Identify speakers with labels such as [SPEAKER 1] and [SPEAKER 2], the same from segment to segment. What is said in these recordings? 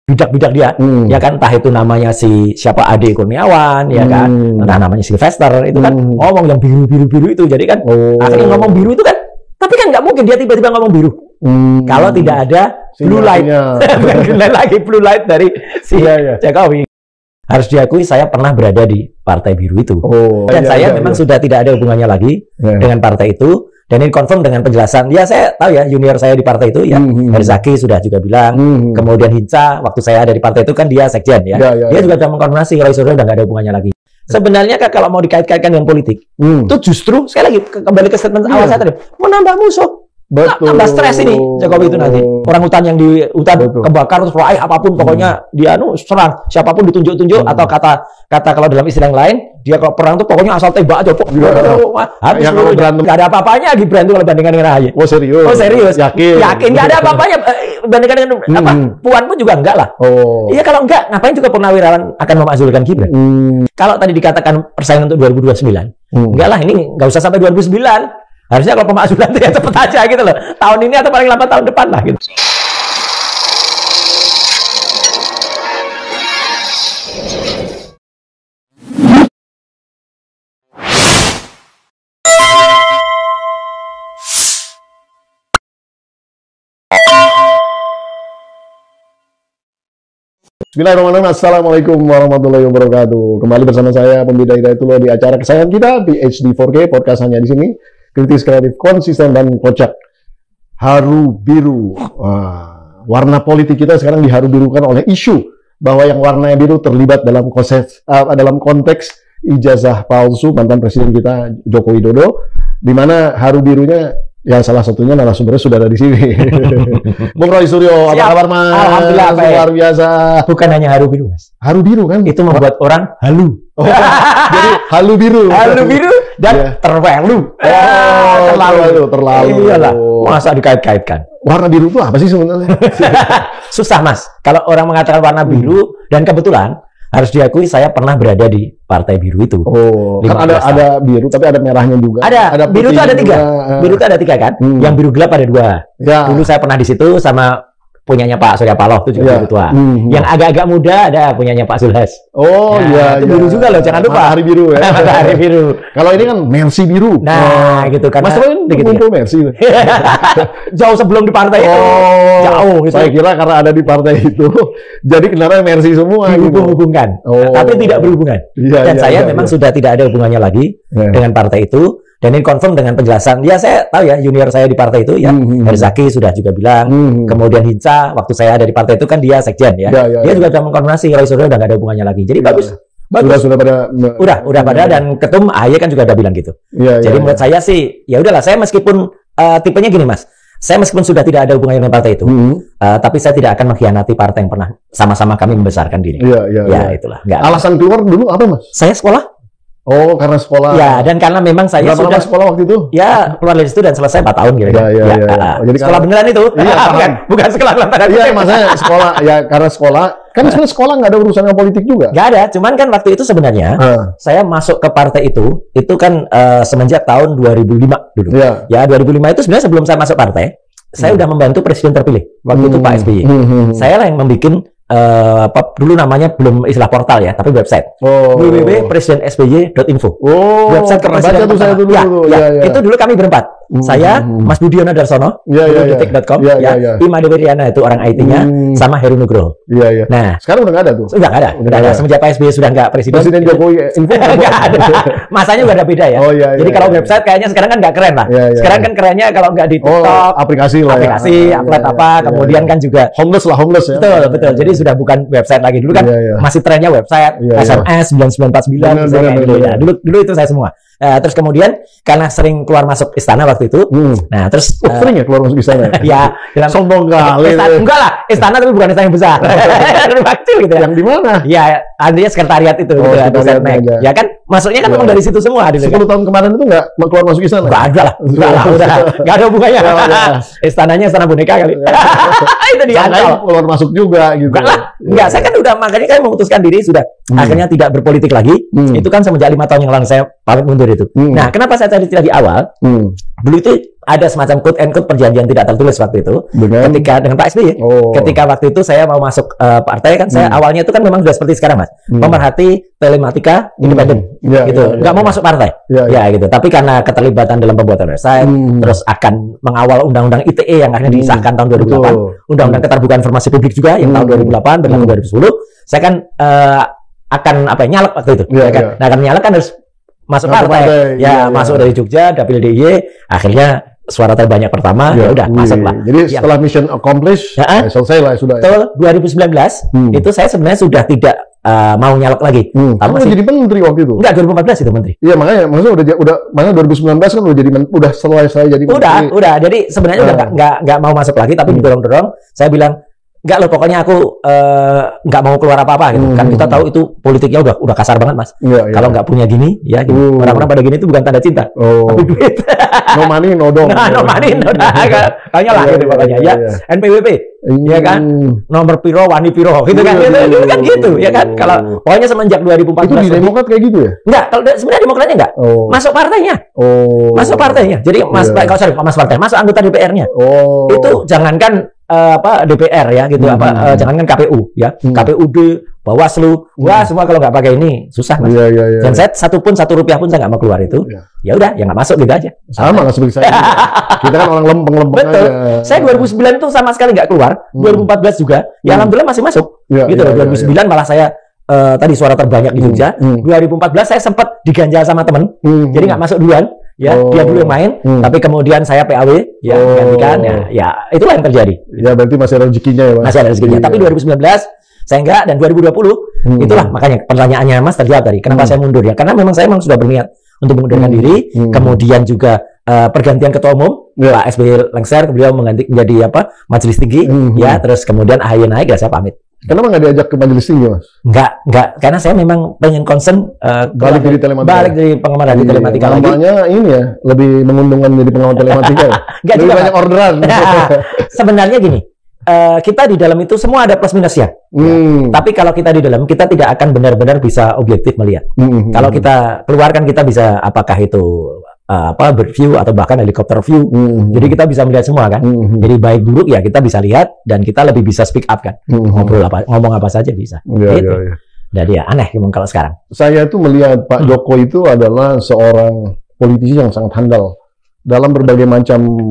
[SPEAKER 1] bidak-bidak dia, ya kan, entah itu namanya si siapa Ade Kurniawan, ya kan, entah namanya Sylvester, itu kan ngomong yang biru itu, jadi kan akhirnya ngomong biru itu kan, tapi kan nggak mungkin dia tiba-tiba ngomong biru, kalau tidak ada blue light, bukan green light lagi, blue light dari si Jokowi. Harus diakui saya pernah berada di partai biru itu, dan saya memang sudah tidak ada hubungannya lagi dengan partai itu. Dan ini confirm dengan penjelasan. Ya saya tahu ya, junior saya di partai itu ya, Herzaki sudah juga bilang. Kemudian Hinca, waktu saya ada di partai itu kan dia sekjen ya. Dia juga sudah mengkonfirmasi Roy Suryo udah nggak ada hubungannya lagi. Sebenarnya kalau mau dikait-kaitkan dengan politik, itu justru sekali lagi kembali ke statement awal saya tadi, menambah musuh. Tambah stres ini Jokowi itu nanti. Orang hutan yang di hutan kebakar terus apapun pokoknya dia serang siapapun ditunjuk-tunjuk, atau kata kalau dalam istilah yang lain dia kalau perang tuh pokoknya asal tembak aja. Habis kalau berantem nggak ada apa-apanya Gibran tuh kalau bandingkan dengan AHY. Oh serius? Yakin nggak ada apa-apanya bandingkan dengan apa? Puan pun juga enggak lah. Iya kalau enggak ngapain juga Purnawirawan akan memakzulkan Gibran? Kalau tadi dikatakan persaingan untuk 2029, enggak lah, ini nggak usah sampai 2009. Harusnya kalau pemakzulan itu ya cepet aja gitu loh. Tahun ini atau paling lambat tahun depan lah gitu.
[SPEAKER 2] Bismillahirrahmanirrahim. Assalamualaikum warahmatullahi wabarakatuh. Kembali bersama saya Pembida Hidayatullah di acara kesayangan kita PhD 4K, podcast hanya di sini. Kritis, kreatif, konsisten, dan kocak. Haru biru. Warna politik kita sekarang diharu birukan oleh isu bahwa yang warnanya biru terlibat dalam konteks ijazah palsu mantan presiden kita Joko Widodo, di mana haru birunya ya salah satunya narasumbernya sudah ada di sini. Bung Roy Suryo, apa kabar Mas?
[SPEAKER 1] Alhamdulillah,
[SPEAKER 2] luar biasa.
[SPEAKER 1] Bukan hanya haru biru Mas.
[SPEAKER 2] Haru biru kan?
[SPEAKER 1] Itu membuat orang halu.
[SPEAKER 2] Jadi halu biru.
[SPEAKER 1] Halu biru dan terlalu.
[SPEAKER 2] Terlalu.
[SPEAKER 1] Iyalah. Masa dikait-kaitkan?
[SPEAKER 2] Warna biru itu apa sih sebenarnya?
[SPEAKER 1] Susah Mas. Kalau orang mengatakan warna biru, dan kebetulan harus diakui saya pernah berada di partai biru itu.
[SPEAKER 2] Kan ada biru tapi ada merahnya juga.
[SPEAKER 1] Ada biru itu ada tiga. Biru itu ada tiga kan? Yang biru gelap ada dua. Dulu saya pernah di situ sama punyanya Pak Surya Paloh, itu juga biru tua. Yang agak-agak muda ada punyanya Pak Zulhas. Itu biru juga loh, jangan lupa.
[SPEAKER 2] Matahari biru ya.
[SPEAKER 1] Matahari biru.
[SPEAKER 2] Kalau ini kan Mercy biru.
[SPEAKER 1] Nah, gitu kan.
[SPEAKER 2] Mas Roy ngumpul Mercy.
[SPEAKER 1] Jauh sebelum di partai itu. Jauh. Gitu.
[SPEAKER 2] Saya kira karena ada di partai itu, jadi kenapa Mercy semua
[SPEAKER 1] dihubung-hubungkan. Tapi tidak berhubungan. Dan saya memang sudah tidak ada hubungannya lagi dengan partai itu. Dan ini confirm dengan penjelasan. Ya saya tahu ya, junior saya di partai itu ya, Herzaki sudah juga bilang. Kemudian Hinca, waktu saya ada di partai itu kan dia sekjen ya. Dia juga sudah mengkonfirmasi Roy Suryo udah nggak ada hubungannya lagi. Jadi bagus. Sudah pada dan ketum AHY kan juga udah bilang gitu. Jadi menurut saya sih ya udahlah, saya meskipun tipenya gini Mas. Saya meskipun sudah tidak ada hubungannya dengan partai itu, tapi saya tidak akan mengkhianati partai yang pernah sama-sama kami membesarkan diri. Itulah.
[SPEAKER 2] Alasan keluar dulu apa Mas?
[SPEAKER 1] Saya sekolah.
[SPEAKER 2] Karena sekolah.
[SPEAKER 1] Ya, dan karena memang saya sudah
[SPEAKER 2] sekolah waktu itu.
[SPEAKER 1] Ya, keluar dari situ dan selesai 4 tahun kira-kira.
[SPEAKER 2] Jadi
[SPEAKER 1] sekolah beneran itu.
[SPEAKER 2] Bukan sekolah lantaran. Iya, maksudnya sekolah ya karena sekolah. Kan sebenarnya sekolah nggak ada urusan dengan politik juga.
[SPEAKER 1] Nggak ada, cuman kan waktu itu sebenarnya saya masuk ke partai itu kan semenjak tahun 2005 dulu. Ya, 2005 itu sebenarnya sebelum saya masuk partai, saya udah membantu presiden terpilih. Waktu itu Pak SBY. Saya lah yang membuat dulu namanya belum istilah portal ya, tapi website www.presidensby.info. Website kepresiden dulu. Itu dulu kami berempat. Saya, Mas Budiono Darsono, detik.com, Ima Dewiriana itu orang IT-nya, sama Heru Nugroho. Nah,
[SPEAKER 2] sekarang udah nggak ada tuh.
[SPEAKER 1] Udah nggak ada. Semenjak Pak SBY sudah nggak presiden
[SPEAKER 2] Jokowi info
[SPEAKER 1] nggak ada. Masanya udah beda ya. Jadi kalau website kayaknya sekarang kan nggak keren lah. Sekarang kan kerennya kalau nggak di TikTok,
[SPEAKER 2] aplikasi,
[SPEAKER 1] upload apa, kemudian kan juga
[SPEAKER 2] homeless ya.
[SPEAKER 1] Betul. Jadi sudah bukan website lagi. Dulu kan masih trennya website, SMS 9949 misalnya gitu ya. Dulu itu saya semua. Terus kemudian karena sering keluar masuk istana waktu itu, nah terus
[SPEAKER 2] sering ya keluar masuk istana.
[SPEAKER 1] Ya, sombong kali. Enggak lah, istana tapi bukan istana yang besar. Kecil gitu ya.
[SPEAKER 2] Yang di mana?
[SPEAKER 1] Ya, artinya sekretariat itu gitu ya kan masuknya kan memang dari situ semua.
[SPEAKER 2] 10 tahun kemarin itu nggak keluar masuk istana?
[SPEAKER 1] Nggak ada lah, udah nggak ada hubungannya. Istananya istana boneka kali. Itu dia.
[SPEAKER 2] Keluar masuk juga gitu.
[SPEAKER 1] Enggak, saya kan udah makanya saya memutuskan diri sudah akhirnya tidak berpolitik lagi. Itu kan semenjak 5 tahun yang lalu saya pamit mundur itu. Nah, kenapa saya tadi tidak di awal? Dulu itu ada semacam quote and quote perjanjian tidak tertulis waktu itu ketika dengan Pak SBY. Ketika waktu itu saya mau masuk partai kan, saya awalnya itu kan memang sudah seperti sekarang Mas, pemerhati telematika independen, gitu, nggak mau masuk partai, gitu. Tapi karena keterlibatan dalam pembuatan website, terus akan mengawal undang-undang ITE yang akhirnya disahkan tahun 2008, undang-undang keterbukaan informasi publik juga yang tahun 2008 berlaku 2010, saya kan akan nyalek waktu itu, kan? Nah, akan nyalek kan harus masuk partai, masuk dari Jogja, dapil DIY, akhirnya suara terbanyak pertama, ya udah masuk lah.
[SPEAKER 2] Jadi setelah mission accomplished, selesai lah sudah.
[SPEAKER 1] Betul, 2019 itu saya sebenarnya sudah tidak mau nyalek lagi.
[SPEAKER 2] Kamu udah jadi menteri waktu itu?
[SPEAKER 1] Enggak, 2014 itu menteri.
[SPEAKER 2] Iya, makanya maksudnya makanya 2019 kan udah selesai jadi menteri.
[SPEAKER 1] Udah. Jadi sebenarnya udah nggak mau masuk lagi, tapi didorong-dorong. Saya bilang, enggak loh, pokoknya aku nggak mau keluar apa-apa gitu. Kan kita tahu itu politiknya udah kasar banget Mas. Kalau nggak punya gini, ya gini. Orang-orang pada gini itu bukan tanda cinta, tapi duit.
[SPEAKER 2] No money, no dong.
[SPEAKER 1] No money, no dong. Kayaknya lah gitu pokoknya. Ya, NPWP, ya kan. Nomor piro, wani piro, gitu kan. Itu kan gitu, ya kan. Kalau pokoknya semenjak 2014.
[SPEAKER 2] Itu di Demokrat kayak gitu ya?
[SPEAKER 1] Enggak, kalau sebenarnya Demokratnya enggak. Masuk partainya. Masuk partainya. Jadi Mas partai, masuk anggota DPR-nya. Itu jangankan DPR ya gitu, jangankan KPU ya, KPUD, Bawaslu, wah semua kalau nggak pakai ini susah Mas. Dan saya satu rupiah pun saya nggak mau keluar itu. Ya udah, ya nggak masuk gitu aja.
[SPEAKER 2] Sama nggak seperti saya. Kita kan orang lempeng-lempeng.
[SPEAKER 1] Betul. Saya 2009 tuh sama sekali nggak keluar. 2014 juga. Ya alhamdulillah masih masuk. Gitu. 2009 malah saya tadi suara terbanyak di Jogja. 2014 saya sempat diganjal sama temen. Jadi nggak masuk duluan. Ya, dia dulu yang main, tapi kemudian saya PAW, ya gantikan, ya itulah yang terjadi.
[SPEAKER 2] Ya berarti masih ada rezekinya ya Mas.
[SPEAKER 1] Masih ada rezekinya. Tapi 2019 saya enggak, dan 2020 itulah makanya pertanyaannya Mas terjawab tadi. Kenapa saya mundur ya? Karena memang saya sudah berniat untuk mengundurkan diri. Kemudian juga pergantian ketua umum, Pak SBY lengser, beliau menjadi majelis tinggi, ya. Terus kemudian AHY naik, ya saya pamit.
[SPEAKER 2] Kenapa nggak diajak ke majelis tinggi Mas?
[SPEAKER 1] Enggak, karena saya memang pengen concern
[SPEAKER 2] balik dari
[SPEAKER 1] pengemar di telematika lagi.
[SPEAKER 2] Namanya ini ya, lebih menguntungkan jadi pengamat telematika. Lebih banyak orderan.
[SPEAKER 1] Sebenarnya gini, kita di dalam itu semua ada plus minusnya. Tapi kalau kita di dalam, kita tidak akan benar-benar bisa objektif melihat. Kalau kita keluarkan, kita bisa apakah itu berview atau bahkan helikopter view. Jadi kita bisa melihat semua kan. Jadi baik buruk ya kita bisa lihat, dan kita lebih bisa speak up kan. Ngomong apa saja bisa. Jadi ya aneh memang kalau sekarang.
[SPEAKER 2] Saya tuh melihat Pak Joko itu adalah seorang politisi yang sangat handal dalam berbagai macam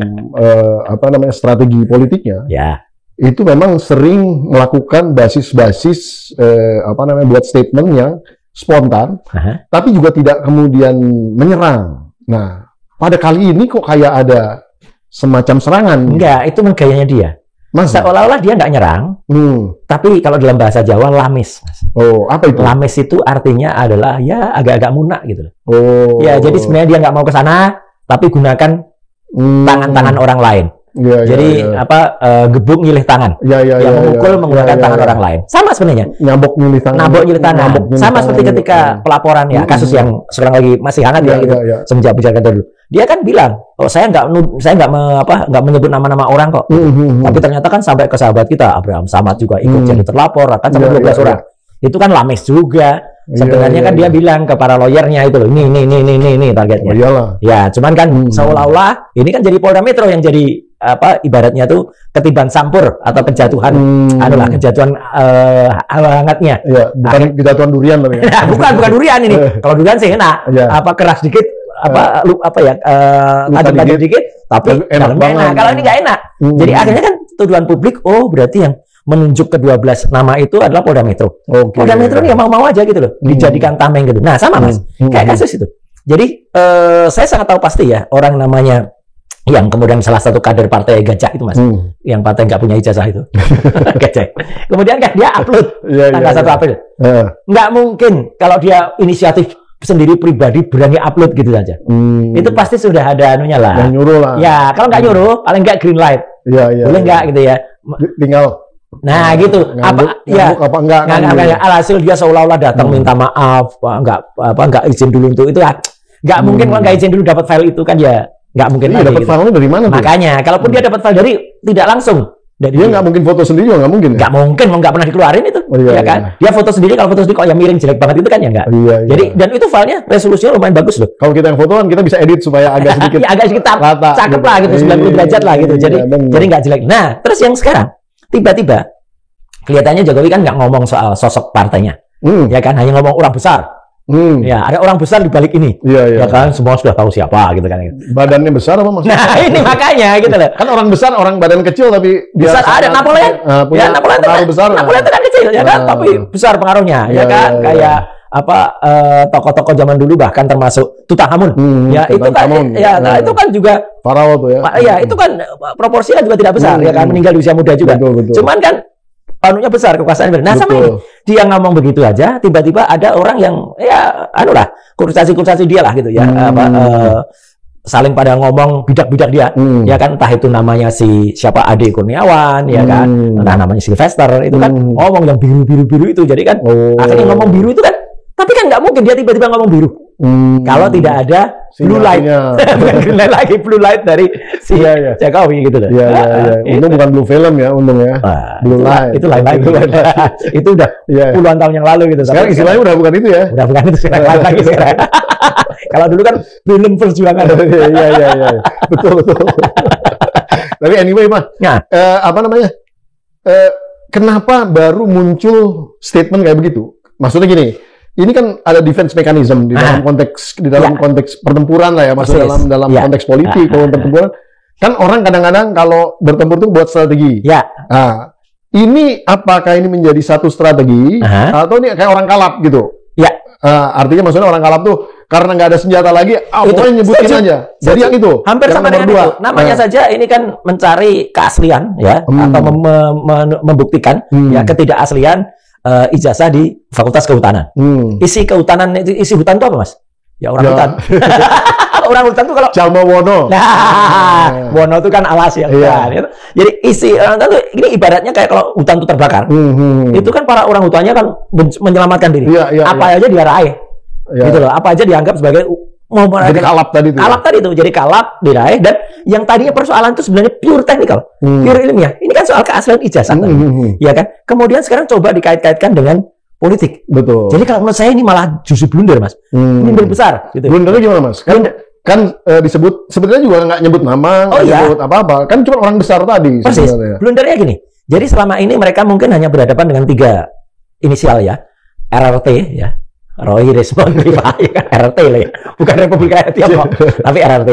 [SPEAKER 2] strategi politiknya.
[SPEAKER 1] Ya.
[SPEAKER 2] Itu memang sering melakukan basis-basis buat statement yang spontan, tapi juga tidak kemudian menyerang. Nah, pada kali ini kok kayak ada semacam serangan.
[SPEAKER 1] Enggak, itu gayanya dia.
[SPEAKER 2] Masa?
[SPEAKER 1] Seolah-olah dia nggak nyerang, tapi kalau dalam bahasa Jawa lamis.
[SPEAKER 2] Apa itu?
[SPEAKER 1] Lamis itu artinya adalah ya agak-agak munak gitu. Ya, jadi sebenarnya dia nggak mau ke sana, tapi gunakan tangan-tangan orang lain. Gebuk nyilih tangan. Memukul menggunakan tangan orang lain. Sama sebenarnya.
[SPEAKER 2] Nyabok nyilih tangan.
[SPEAKER 1] Sama seperti ketika pelaporan ya, kasus yang sekarang lagi masih hangat semenjak bicarakan dulu. Dia kan bilang, saya nggak menyebut nama-nama orang kok. Tapi ternyata kan sampai ke sahabat kita Abraham Samad juga ikut jadi terlapor, kan sampai 12 orang. Itu kan lamis juga. Sebenarnya kan dia bilang ke para lawyernya itu loh, ini targetnya. Ya, cuman kan seolah-olah ini kan jadi Polda Metro yang jadi ibaratnya tuh ketiban sampur atau kejatuhan kejatuhan hangatnya.
[SPEAKER 2] Bukan kejatuhan durian tapi.
[SPEAKER 1] bukan durian ini. Kalau durian sih enak. Keras dikit tajam dikit tapi enak. Kalau ini nggak enak. Jadi akhirnya kan tuduhan publik, berarti yang menunjuk ke-12 nama itu adalah Polda Metro. Polda Metro ini mau-mau aja gitu loh, dijadikan tameng gitu. Nah, sama Mas, kayak kasus itu. Jadi saya sangat tahu pasti ya orang namanya yang kemudian salah satu kader partai Gajah itu Mas, yang partai nggak punya ijazah itu. Gajah. Kemudian kan dia upload tanggal 1 April. Nggak mungkin kalau dia inisiatif sendiri pribadi berani upload gitu saja. Itu pasti sudah ada anunya lah.
[SPEAKER 2] Yang nyuruh lah.
[SPEAKER 1] Ya, kalau nggak nyuruh, paling nggak green light. Boleh nggak gitu ya?
[SPEAKER 2] Tinggal.
[SPEAKER 1] Nah, gitu. Enggak. Alhasil dia seolah-olah datang minta maaf, nggak izin dulu untuk itu. Nggak mungkin kalau nggak izin dulu dapat file itu kan ya nggak mungkin lagi.
[SPEAKER 2] Dapat filenya dari mana?
[SPEAKER 1] Makanya, kalaupun dia dapat file dari tidak langsung Dari
[SPEAKER 2] dia nggak mungkin foto sendiri juga nggak mungkin.
[SPEAKER 1] Nggak mungkin, nggak pernah dikeluarin itu, ya kan? Dia foto sendiri, kalau foto sendiri kok yang miring jelek banget itu kan ya nggak. Jadi dan itu filenya resolusinya lumayan bagus loh.
[SPEAKER 2] Kalau kita yang fotoan kita bisa edit supaya agak sedikit
[SPEAKER 1] agak sedikit rata, cakep lah gitu, 90 derajat lah gitu. Jadi nggak jelek. Nah, terus yang sekarang tiba-tiba kelihatannya Jokowi kan nggak ngomong soal sosok partainya, ya kan? Hanya ngomong orang besar. Ya, ada orang besar di balik ini. Ya kan, semua sudah tahu siapa gitu kan.
[SPEAKER 2] Badannya besar apa maksudnya?
[SPEAKER 1] Nah, ini makanya gitu loh.
[SPEAKER 2] Kan orang besar, orang badan kecil tapi
[SPEAKER 1] besar. Ada Napoleon. Ya, Napoleon besar. Napoleon itu kan kecil ya kan, tapi besar pengaruhnya. Ya kan, kayak apa tokoh-tokoh zaman dulu bahkan termasuk Tutankhamun. Ya, itu kan ya, nah, itu kan juga
[SPEAKER 2] Farao tuh ya.
[SPEAKER 1] Ya, itu kan proporsinya juga tidak besar ya kan, meninggal di usia muda juga. Cuman kan anunya besar, kekuasaannya besar. Nah, sama ini dia ngomong begitu aja, tiba-tiba ada orang yang ya anu lah, kurcaci dia lah gitu ya, saling pada ngomong bidak-bidak dia, ya kan, entah itu namanya si siapa Ade Kurniawan, ya kan, entah namanya Sylvester, itu kan ngomong yang biru itu, jadi kan akhirnya ngomong biru itu kan, tapi kan nggak mungkin dia tiba-tiba ngomong biru. Kalau tidak ada blue light, bukan green light lagi, blue light dari si Jokowi gitu loh.
[SPEAKER 2] Untung bukan blue film ya, untung ya. Blue light.
[SPEAKER 1] Itu lain lagi. Itu udah puluhan tahun yang lalu gitu.
[SPEAKER 2] Sekarang istilahnya udah bukan itu ya.
[SPEAKER 1] Udah bukan itu, sekarang lain lagi sekarang. Kalau dulu kan film perjuangan.
[SPEAKER 2] Iya. Betul. Tapi anyway mah, apa namanya? Kenapa baru muncul statement kayak begitu? Maksudnya gini. Ini kan ada defense mechanism di dalam konteks pertempuran lah ya, maksudnya dalam konteks politik, kalau pertempuran kan orang kadang-kadang kalau bertempur itu buat strategi. Nah, ini apakah ini menjadi satu strategi atau ini kayak orang kalap gitu? Artinya maksudnya orang kalap tuh karena nggak ada senjata lagi, pokoknya nyebutin aja. Jadi yang itu
[SPEAKER 1] hampir sama dengan itu. Namanya saja ini kan mencari keaslian ya, atau membuktikan ya ketidakaslian ijazah di Fakultas Kehutanan. Isi kehutanan, isi hutan itu apa, Mas? Ya orang hutan. Orang hutan itu kalau
[SPEAKER 2] Jalma Wono.
[SPEAKER 1] Nah, Wono itu kan alas ya. Gitu. Jadi isi orang hutan itu ini ibaratnya kayak kalau hutan itu terbakar. Itu kan para orang hutannya kan menyelamatkan diri. Apa aja dia raih. Gitu loh. Apa aja dianggap sebagai
[SPEAKER 2] jadi kalap tadi itu.
[SPEAKER 1] Kalap tadi itu. Jadi kalap diraih, dan yang tadinya persoalan itu sebenarnya pure technical, pure ilmiah. Ini kan soal keaslian ijazah ya kan? Kemudian sekarang coba dikait-kaitkan dengan politik.
[SPEAKER 2] Betul.
[SPEAKER 1] Jadi kalau menurut saya ini malah justru blunder, Mas. Blunder besar gitu.
[SPEAKER 2] Blundernya gimana, Mas? Kan disebut sebenarnya juga nggak nyebut nama, nggak nyebut apa-apa. Kan cuma orang besar tadi.
[SPEAKER 1] Persis. Blundernya gini. Jadi selama ini mereka mungkin hanya berhadapan dengan 3 inisial ya. RRT ya. Roy Resmond Rifai, RRT lah ya, bukan Republik Rakyat Tiongkok, tapi RRT.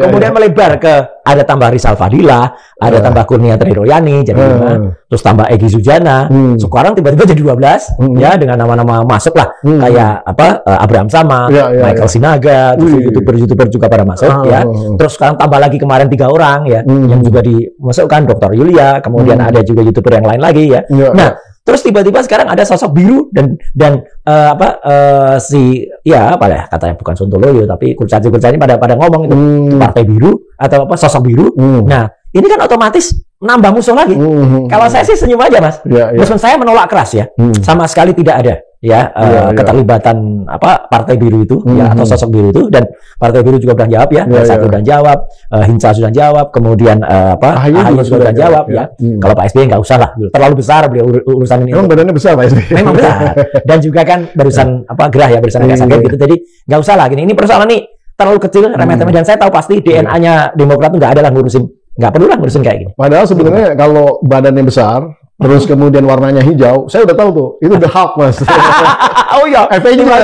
[SPEAKER 1] Kemudian melebar ke ada tambah Rizal Fadila, ada tambah Kurnia Triroyani, jadi 5, terus tambah Egy Sujana. Sekarang tiba-tiba jadi 12, ya dengan nama-nama masuk lah, kayak apa Abraham Sama, Michael Sinaga, terus youtuber juga pada masuk, ya. Terus sekarang tambah lagi kemarin 3 orang ya, yang juga dimasukkan Dr. Yulia, kemudian ada juga youtuber yang lain lagi ya. Nah. Terus tiba-tiba sekarang ada sosok biru dan si ya apa ya katanya bukan Sontoloyo tapi kurcaci-kurcaci pada ngomong itu partai biru atau apa sosok biru. Nah, ini kan otomatis nambah musuh lagi. Kalau saya sih senyum aja, Mas. Meskipun saya menolak keras ya. Sama sekali tidak ada ya keterlibatan apa partai biru itu ya atau sosok biru itu, dan partai biru juga sudah jawab ya. Satu sudah jawab, Hinca sudah jawab, kemudian AHY sudah jawab ya. Kalau Pak SBY nggak usah lah, terlalu besar beliau urusan ini.
[SPEAKER 2] Memang badannya besar Pak SBY.
[SPEAKER 1] Memang besar. Dan juga kan barusan apa gerah ya, barusan agak sakit gitu. Jadi nggak usah lah gini. Ini persoalan nih terlalu kecil, remeh-temeh, dan saya tahu pasti DNA-nya Demokrat itu nggak ada lah ngurusin, nggak perlu lah ngurusin kayak gini.
[SPEAKER 2] Padahal sebenarnya kalau badannya besar, terus kemudian warnanya hijau, saya udah tahu tuh, itu The Hulk, Mas.
[SPEAKER 1] Oh iya,
[SPEAKER 2] FA juga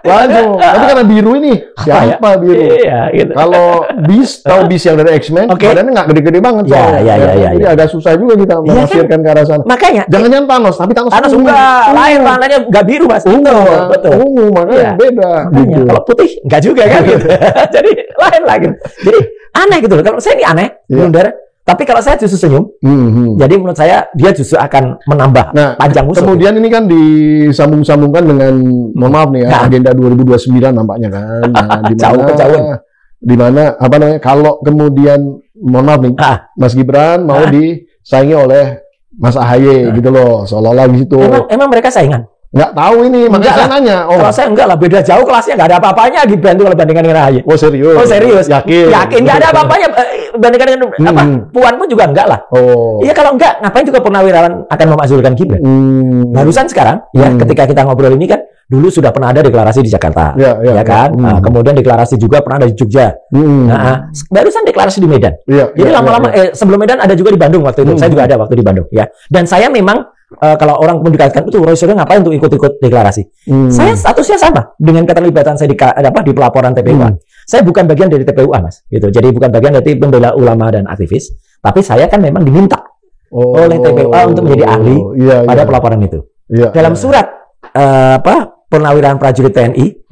[SPEAKER 2] langsung. Tapi karena biru ini, siapa biru?
[SPEAKER 1] Iya, gitu.
[SPEAKER 2] Kalau Beast, tahu Beast yang dari X-Men, badannya nggak gede-gede banget. Jadi agak susah juga kita menafsirkan ke arah sana.
[SPEAKER 1] Makanya.
[SPEAKER 2] Jangan-jangan Thanos, tapi Thanos
[SPEAKER 1] enggak, lain warnanya nggak biru, Mas.
[SPEAKER 2] Betul. Makanya beda.
[SPEAKER 1] Kalau putih nggak juga kan gitu. Jadi lain lagi. Jadi aneh gitu loh. Kalau saya ini aneh, blunder. Tapi kalau saya justru senyum, jadi menurut saya dia justru akan menambah panjang musuh.
[SPEAKER 2] Kemudian ini kan disambung-sambungkan dengan, mohon maaf nih ya, agenda 2029 nampaknya kan. Di mana apa namanya, kalau kemudian, mohon maaf nih, Mas Gibran mau disaingi oleh Mas AHY gitu loh, seolah-olah gitu.
[SPEAKER 1] Emang mereka saingan?
[SPEAKER 2] Nggak tahu ini, makanya saya nanya.
[SPEAKER 1] Kalau saya enggak lah, beda jauh kelasnya, nggak ada apa-apanya Gibran itu kalau bandingkan dengan AHY.
[SPEAKER 2] Oh serius?
[SPEAKER 1] Oh serius?
[SPEAKER 2] Yakin?
[SPEAKER 1] Yakin, nggak ada apa-apanya bandingkan dengan apa? Puan pun juga enggak lah. Iya kalau enggak, ngapain juga Purnawirawan akan memakzulkan Gibran? Barusan sekarang, ya ketika kita ngobrol ini kan, dulu sudah pernah ada deklarasi di Jakarta, ya kan? Kemudian deklarasi juga pernah ada di Jogja. Barusan deklarasi di Medan. Jadi lama-lama, sebelum Medan ada juga di Bandung waktu itu. Saya juga ada waktu di Bandung, ya. Dan saya memang kalau orang pun dikaitkan itu Roy Suryo ngapain untuk ikut-ikut deklarasi? Saya statusnya sama dengan keterlibatan saya di pelaporan TPUA. Saya bukan bagian dari TPUA, Mas. Gitu. Jadi bukan bagian dari pembela ulama dan aktivis, tapi saya kan memang diminta oleh TPUA untuk menjadi ahli pada pelaporan itu. Dalam surat Purnawirawan Prajurit TNI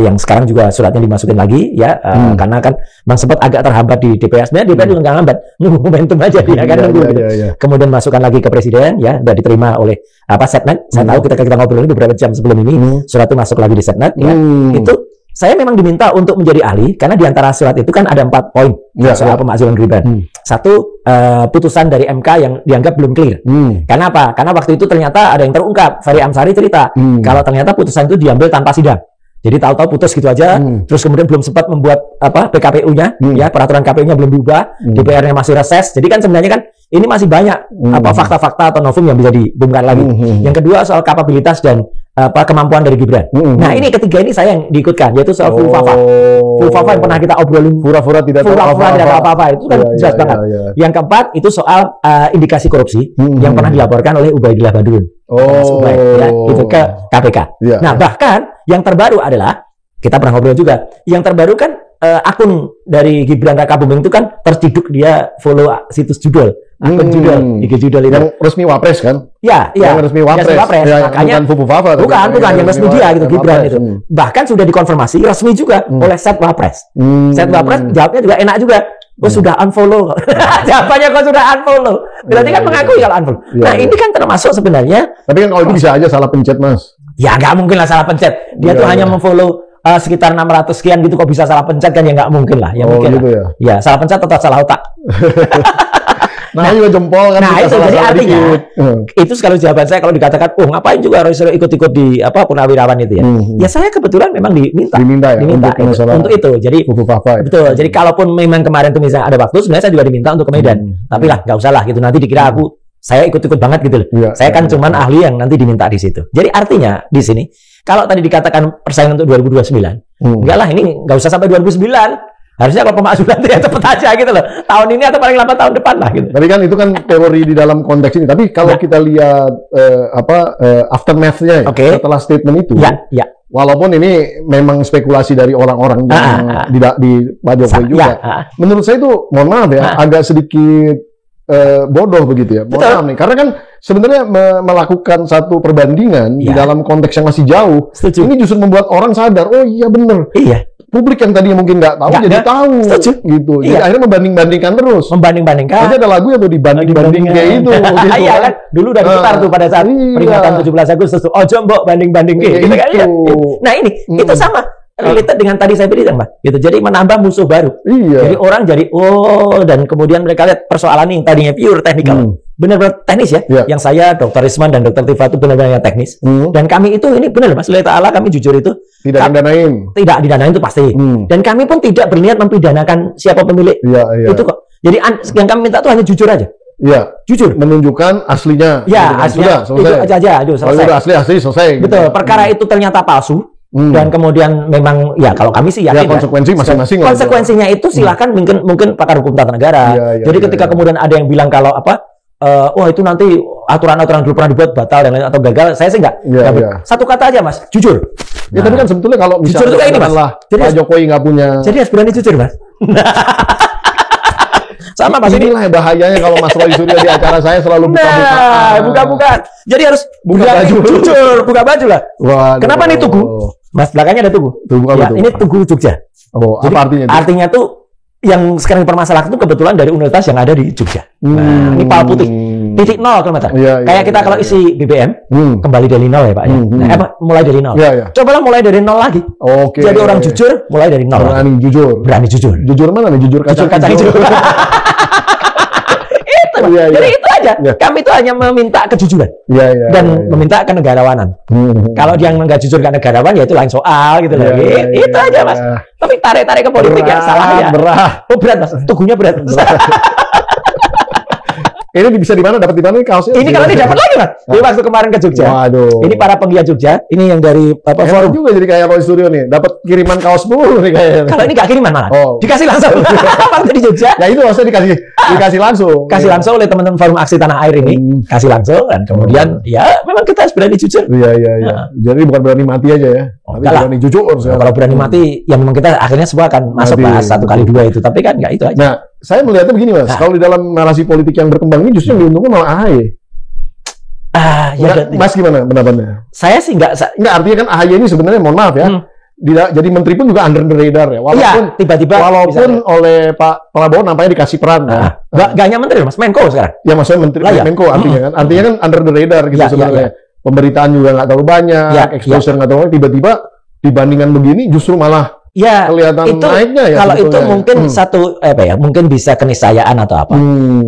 [SPEAKER 1] yang sekarang juga suratnya dimasukin lagi ya karena kan Bang sempat agak terhambat di DPR. Sebenarnya DPR juga nggak hambat, nunggu momentum aja dia kan nunggu. Kemudian masukkan lagi ke presiden ya, udah diterima oleh Setnek. Saya tahu kita ngobrol ini beberapa jam sebelum ini surat itu masuk lagi di Setnek ya. Itu saya memang diminta untuk menjadi ahli karena di antara surat itu kan ada 4 poin soal pemakzulan Gibran. Satu, putusan dari MK yang dianggap belum clear. Karena apa? Karena waktu itu ternyata ada yang terungkap. Ferry Amsari cerita kalau ternyata putusan itu diambil tanpa sidang. Jadi tahu-tahu putus gitu aja, terus kemudian belum sempat membuat PKPU-nya, ya peraturan KPU-nya belum diubah, DPR-nya masih reses. Jadi kan sebenarnya kan ini masih banyak fakta-fakta atau novum yang bisa dibongkar lagi. Yang kedua soal kapabilitas dan kemampuan dari Gibran. Nah ini ketiga ini saya yang diikutkan, yaitu soal full fafa yang pernah kita obrolin.
[SPEAKER 2] Pura-pura tidak tahu
[SPEAKER 1] apa-apa itu kan jelas banget. Yang keempat itu soal indikasi korupsi yang pernah dilaporkan oleh Ubaidillah Badrun. Ya, itu ke KPK. Nah bahkan yang terbaru adalah kita pernah ngobrol juga. Yang terbaru kan akun dari Gibran Rakabuming itu kan terciduk dia follow situs judul. Akun judul, IG judul itu.
[SPEAKER 2] Yang resmi Wapres kan?
[SPEAKER 1] Iya.
[SPEAKER 2] Yang resmi Wapres.
[SPEAKER 1] Makanya
[SPEAKER 2] bukan Fufu Fafa.
[SPEAKER 1] Bukan yang resmi dia gitu Gibran itu. Bahkan sudah dikonfirmasi resmi juga oleh Set Wapres. Set Wapres jawabnya juga enak juga. Sudah unfollow. Jawabannya kok sudah unfollow. Berarti kan mengakui kalau unfollow. Nah, ini kan termasuk sebenarnya.
[SPEAKER 2] Tapi kan kalau itu bisa aja salah pencet, Mas.
[SPEAKER 1] Ya nggak mungkin lah salah pencet. Dia tuh hanya memfollow sekitar 600 sekian gitu, kok bisa salah pencet kan ya nggak mungkin lah. Ya mungkin
[SPEAKER 2] gitu
[SPEAKER 1] lah. Ya salah pencet atau salah otak.
[SPEAKER 2] Nah, juga jempol kan.
[SPEAKER 1] Nah, itu jadi artinya itu sekali jawaban saya kalau dikatakan, ngapain juga Roy Suryo ikut-ikut di Purnawirawan itu ya. Ya saya kebetulan memang diminta untuk itu. Jadi betul. Jadi kalaupun memang kemarin tuh misalnya ada waktu, sebenarnya saya juga diminta untuk ke Medan. Tapi lah nggak usah lah gitu, nanti dikira saya ikut-ikut banget gitu loh. Saya kan cuman ahli yang nanti diminta di situ. Jadi artinya di sini kalau tadi dikatakan persaingan untuk 2029, enggak lah, ini nggak usah sampai 2009. Harusnya kalau pemakzulan itu ya cepet aja gitu loh. Tahun ini atau paling lambat tahun depan lah gitu.
[SPEAKER 2] Tapi kan itu kan teori di dalam konteks ini. Tapi kalau kita lihat aftermath-nya setelah statement itu, walaupun ini memang spekulasi dari orang-orang yang di Pak Jokowi juga, menurut saya itu mohon maaf ya, agak sedikit bodoh begitu ya. Mohon maaf nih, karena kan sebenarnya melakukan satu perbandingan di dalam konteks yang masih jauh, ini justru membuat orang sadar, oh iya bener. Iya. Publik yang tadinya mungkin nggak tahu jadi tahu gitu. Jadi akhirnya membanding-bandingkan terus. Membanding-bandingkan. Jadi ada lagu yang tuh dibanding-banding kayak itu. Iya kan? Dulu udah diputar tuh pada saat peringatan 17 Agustus tuh. Ojo mbok banding-banding gitu kan. Nah ini itu sama related dengan tadi saya bilang, Mbak. Gitu. Jadi menambah musuh baru. Jadi orang jadi dan kemudian mereka lihat persoalan yang tadinya pure technical. Benar-benar teknis ya. Yang saya Dr. Risman dan Dr. Tifa itu benar-benar teknis. Dan kami itu ini benar Mas, lillahi ta'ala kami jujur itu tidak didanain.
[SPEAKER 1] Tidak didanain itu pasti. Dan kami pun tidak berniat mempidanakan siapa pemilik. Itu kok. Jadi yang kami minta itu hanya jujur aja. Jujur. Menunjukkan aslinya. Aslinya. Sudah, selesai. Itu aja. Selesai. Udah asli selesai. Betul. Gitu. Perkara itu ternyata palsu. Dan kemudian memang kalau kami sih yakin
[SPEAKER 2] konsekuensi masing-masing.
[SPEAKER 1] Konsekuensinya itu silakan mungkin pakar hukum tata negara. Jadi ketika kemudian ada yang bilang kalau itu nanti aturan-aturan dulu pernah dibuat batal dan lain atau gagal, saya sih enggak. Satu kata aja Mas, jujur.
[SPEAKER 2] Tapi kan sebetulnya kalau misalnya
[SPEAKER 1] ini, Mas.
[SPEAKER 2] Pak Jokowi nggak punya.
[SPEAKER 1] Jadi harus berani jujur Mas. Sama Mas,
[SPEAKER 2] inilah bahayanya kalau Mas Roy Suryo di acara saya selalu
[SPEAKER 1] buka-bukaan. Jadi harus buka baju, jujur, buka baju lah. Kenapa nih Tugu? Mas, belakangnya ada Tugu. Ini Tugu Jogja.
[SPEAKER 2] Apa artinya?
[SPEAKER 1] Artinya tuh yang sekarang dipermasalahkan itu kebetulan dari universitas yang ada di Jogja. Nah, ini pal putih. 0 kilometer. Kayak kita kalau isi BBM, kembali dari 0 ya Pak ya. Mulai dari 0. Cobalah mulai dari 0 lagi. Jadi orang jujur, mulai dari 0. Berani jujur.
[SPEAKER 2] Jujur mana nih? Jujur kacang hijau.
[SPEAKER 1] Itu. Jadi itu aja. Kami itu hanya meminta kejujuran dan meminta kenegarawanan. Kalau dia nggak jujur nggak negarawan, ya itu lain soal gitu loh. Itu aja Mas. Tapi tarik-tarik ke politik ya salah ya. Berat Mas. Tuguhnya berat.
[SPEAKER 2] Ini bisa di mana? Dapat di mana nih kaosnya?
[SPEAKER 1] Ini kalau didapat lagi Mas. Ini waktu kemarin ke Jogja.
[SPEAKER 2] Waduh.
[SPEAKER 1] Ini para penggiat Jogja. Ini yang dari forum
[SPEAKER 2] juga jadi kayak Roy Studio nih. Dapat kiriman kaos mulu nih kayaknya.
[SPEAKER 1] Kalau ini nggak kiriman malah. Dikasih langsung. Waktu di Jogja.
[SPEAKER 2] Ya itu maksudnya dikasih langsung.
[SPEAKER 1] Kasih langsung oleh teman-teman forum aksi tanah air ini. Kasih langsung dan kemudian ya memang kita harus berani jujur.
[SPEAKER 2] Iya. Jadi bukan berani mati aja ya. Tapi berani jujur.
[SPEAKER 1] Kalau berani mati, ya memang kita akhirnya semua akan masuk bahas 1x2 itu. Tapi kan nggak itu aja.
[SPEAKER 2] Nah, saya melihatnya begini Mas. Kalau di dalam narasi politik yang berkembang ini justru yang diuntungkan malah AHY. Mas gimana pendapatnya?
[SPEAKER 1] Saya sih nggak
[SPEAKER 2] artinya kan AHY ini sebenarnya mohon maaf ya. Jadi menteri pun juga under the radar ya. Walaupun
[SPEAKER 1] tiba-tiba
[SPEAKER 2] oleh Pak Prabowo nampaknya dikasih peran.
[SPEAKER 1] Nggak hanya menteri Mas, Menko sekarang.
[SPEAKER 2] Ya maksudnya menteri Menko artinya kan. Artinya kan under the radar gitu sebenarnya. Pemberitaan juga nggak terlalu banyak, exposure nggak terlalu, tiba-tiba dibandingkan begini justru malah kelihatan
[SPEAKER 1] itu,
[SPEAKER 2] naiknya ya.
[SPEAKER 1] Kalau itu mungkin satu mungkin bisa keniscayaan atau apa.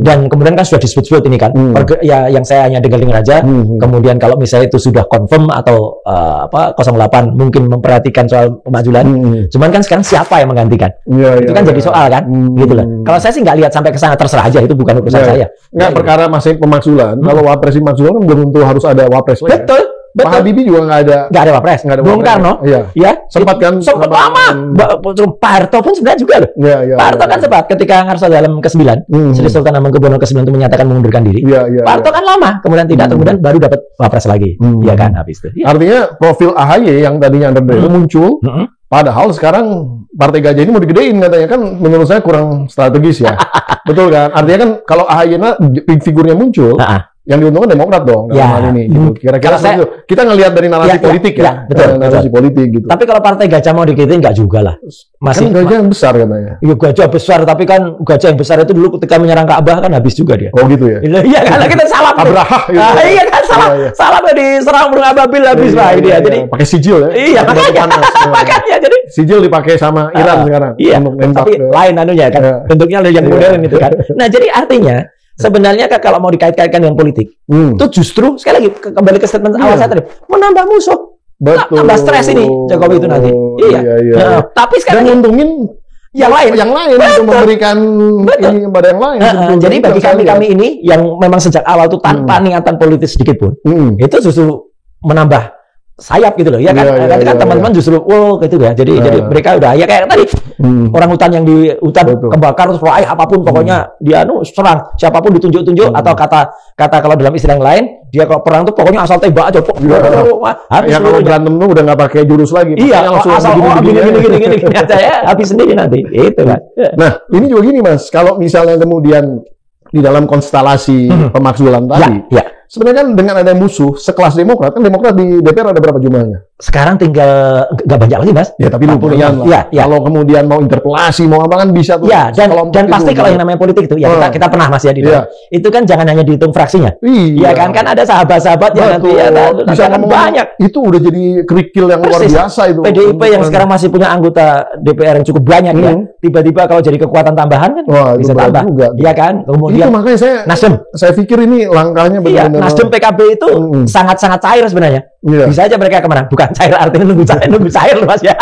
[SPEAKER 1] Dan kemudian kan sudah disebut-sebut ini kan. Yang saya hanya dengar aja. Kemudian kalau misalnya itu sudah confirm atau 08 mungkin memperhatikan soal pemajulan. Cuman kan sekarang siapa yang menggantikan? Itu kan jadi soal kan. Gitu loh. Kalau saya sih nggak lihat sampai ke sana, terserah aja, itu bukan urusan saya.
[SPEAKER 2] Nggak, perkara masih pemakzulan. Kalau wapres pemakzulan kan belum tentu harus ada wapres lagi.
[SPEAKER 1] Betul.
[SPEAKER 2] Pak Habibie juga nggak ada wapres.
[SPEAKER 1] Bung Karno,
[SPEAKER 2] sempat kan?
[SPEAKER 1] Sempat lama. Pak Harto pun sebenarnya juga loh. Pak Harto kan sempat ketika Ngarso dalam ke-9, Sri Sultan Hamengkubuwono ke-9 itu menyatakan mengundurkan diri. Pak Harto kan lama, kemudian tidak, kemudian baru dapat wapres lagi. Iya kan, habis itu.
[SPEAKER 2] Artinya profil AHY yang tadinya under itu muncul, padahal sekarang Partai Gajah ini mau digedein katanya, kan menurut saya kurang strategis ya. Betul kan? Artinya kan kalau AHY figurnya muncul, yang diuntungkan Demokrat dong dalam hal ini gitu. Kira-kira kita ngelihat dari narasi politik ya.
[SPEAKER 1] Betul,
[SPEAKER 2] narasi politik gitu.
[SPEAKER 1] Tapi kalau Partai Gajah mau digituin nggak juga lah.
[SPEAKER 2] Masih kan gajah yang besar katanya.
[SPEAKER 1] Iya, gajah besar, tapi kan gajah yang besar itu dulu ketika menyerang Ka'bah kan habis juga dia.
[SPEAKER 2] Oh gitu ya.
[SPEAKER 1] Iya, karena kita salah.
[SPEAKER 2] Abraha gitu.
[SPEAKER 1] Iya kan salah diserang burung ababil habis lah ini ya. Jadi
[SPEAKER 2] pakai sijil ya.
[SPEAKER 1] Iya, makanya jadi
[SPEAKER 2] sijil dipakai sama Iran sekarang.
[SPEAKER 1] Iya, tapi lain anunya kan. Bentuknya yang modern itu kan. Nah, jadi artinya sebenarnya kalau mau dikait-kaitkan dengan politik, itu justru sekali lagi kembali ke statement awal saya tadi, menambah musuh, tambah stres ini Jokowi itu nanti. Iya. Tapi sekarang nguntungin yang lain untuk memberikan ini kepada yang lain. Jadi bagi kami ini yang memang sejak awal itu tanpa niatan politis sedikit pun, itu justru menambah sayap gitu loh, ya kan? Nanti kan teman-teman justru, gitu ya. Jadi mereka udah ya kayak tadi orang hutan yang di hutan kebakar terus apapun pokoknya dia serang siapapun ditunjuk-tunjuk atau kata kalau dalam istilah yang lain dia kalau perang tuh pokoknya asal tembak aja.
[SPEAKER 2] Habis kalau berantem tuh udah nggak pakai jurus lagi.
[SPEAKER 1] Iya, asal gini aja ya, habis sendiri nanti. Itu kan.
[SPEAKER 2] Nah, ini juga gini Mas, kalau misalnya kemudian di dalam konstelasi pemakzulan tadi. Sebenarnya kan dengan ada musuh sekelas Demokrat, kan Demokrat di DPR ada berapa jumlahnya?
[SPEAKER 1] Sekarang tinggal nggak banyak lagi Mas.
[SPEAKER 2] Ya tapi lumayan lah. Kalau kemudian mau interpelasi mau apa kan bisa tuh.
[SPEAKER 1] Ya dan pasti kalau yang namanya politik itu ya kita pernah Mas ya di dalam. Itu kan jangan hanya dihitung fraksinya. Iya kan ada sahabat-sahabat yang nanti
[SPEAKER 2] bisa banyak. Itu udah jadi kerikil yang luar biasa itu.
[SPEAKER 1] PDIP yang sekarang masih punya anggota DPR yang cukup banyak ya. Tiba-tiba kalau jadi kekuatan tambahan kan bisa tambah. Iya kan. Kemudian
[SPEAKER 2] itu makanya saya pikir ini langkahnya benar-benar.
[SPEAKER 1] Nasdem PKB itu sangat-sangat cair sebenarnya. Bisa aja mereka kemana? Bukan cair artinya nunggu cair Mas ya.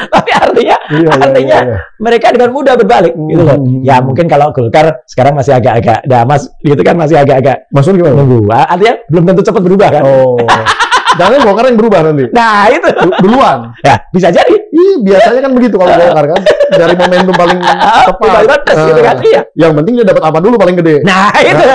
[SPEAKER 1] Tapi artinya mereka dengan mudah berbalik gitu loh. Ya mungkin kalau Golkar sekarang masih agak-agak Mas gitu kan masih agak-agak.
[SPEAKER 2] Maksudnya gimana?
[SPEAKER 1] Nunggu. Artinya belum tentu cepat berubah kan.
[SPEAKER 2] Jangan Golkar yang berubah nanti.
[SPEAKER 1] Nah itu
[SPEAKER 2] duluan.
[SPEAKER 1] Ya bisa jadi.
[SPEAKER 2] Biasanya kan begitu kalau Golkar kan dari momentum paling tepat.
[SPEAKER 1] Gitu kan.
[SPEAKER 2] Yang penting dia dapat apa dulu paling gede.
[SPEAKER 1] Nah itu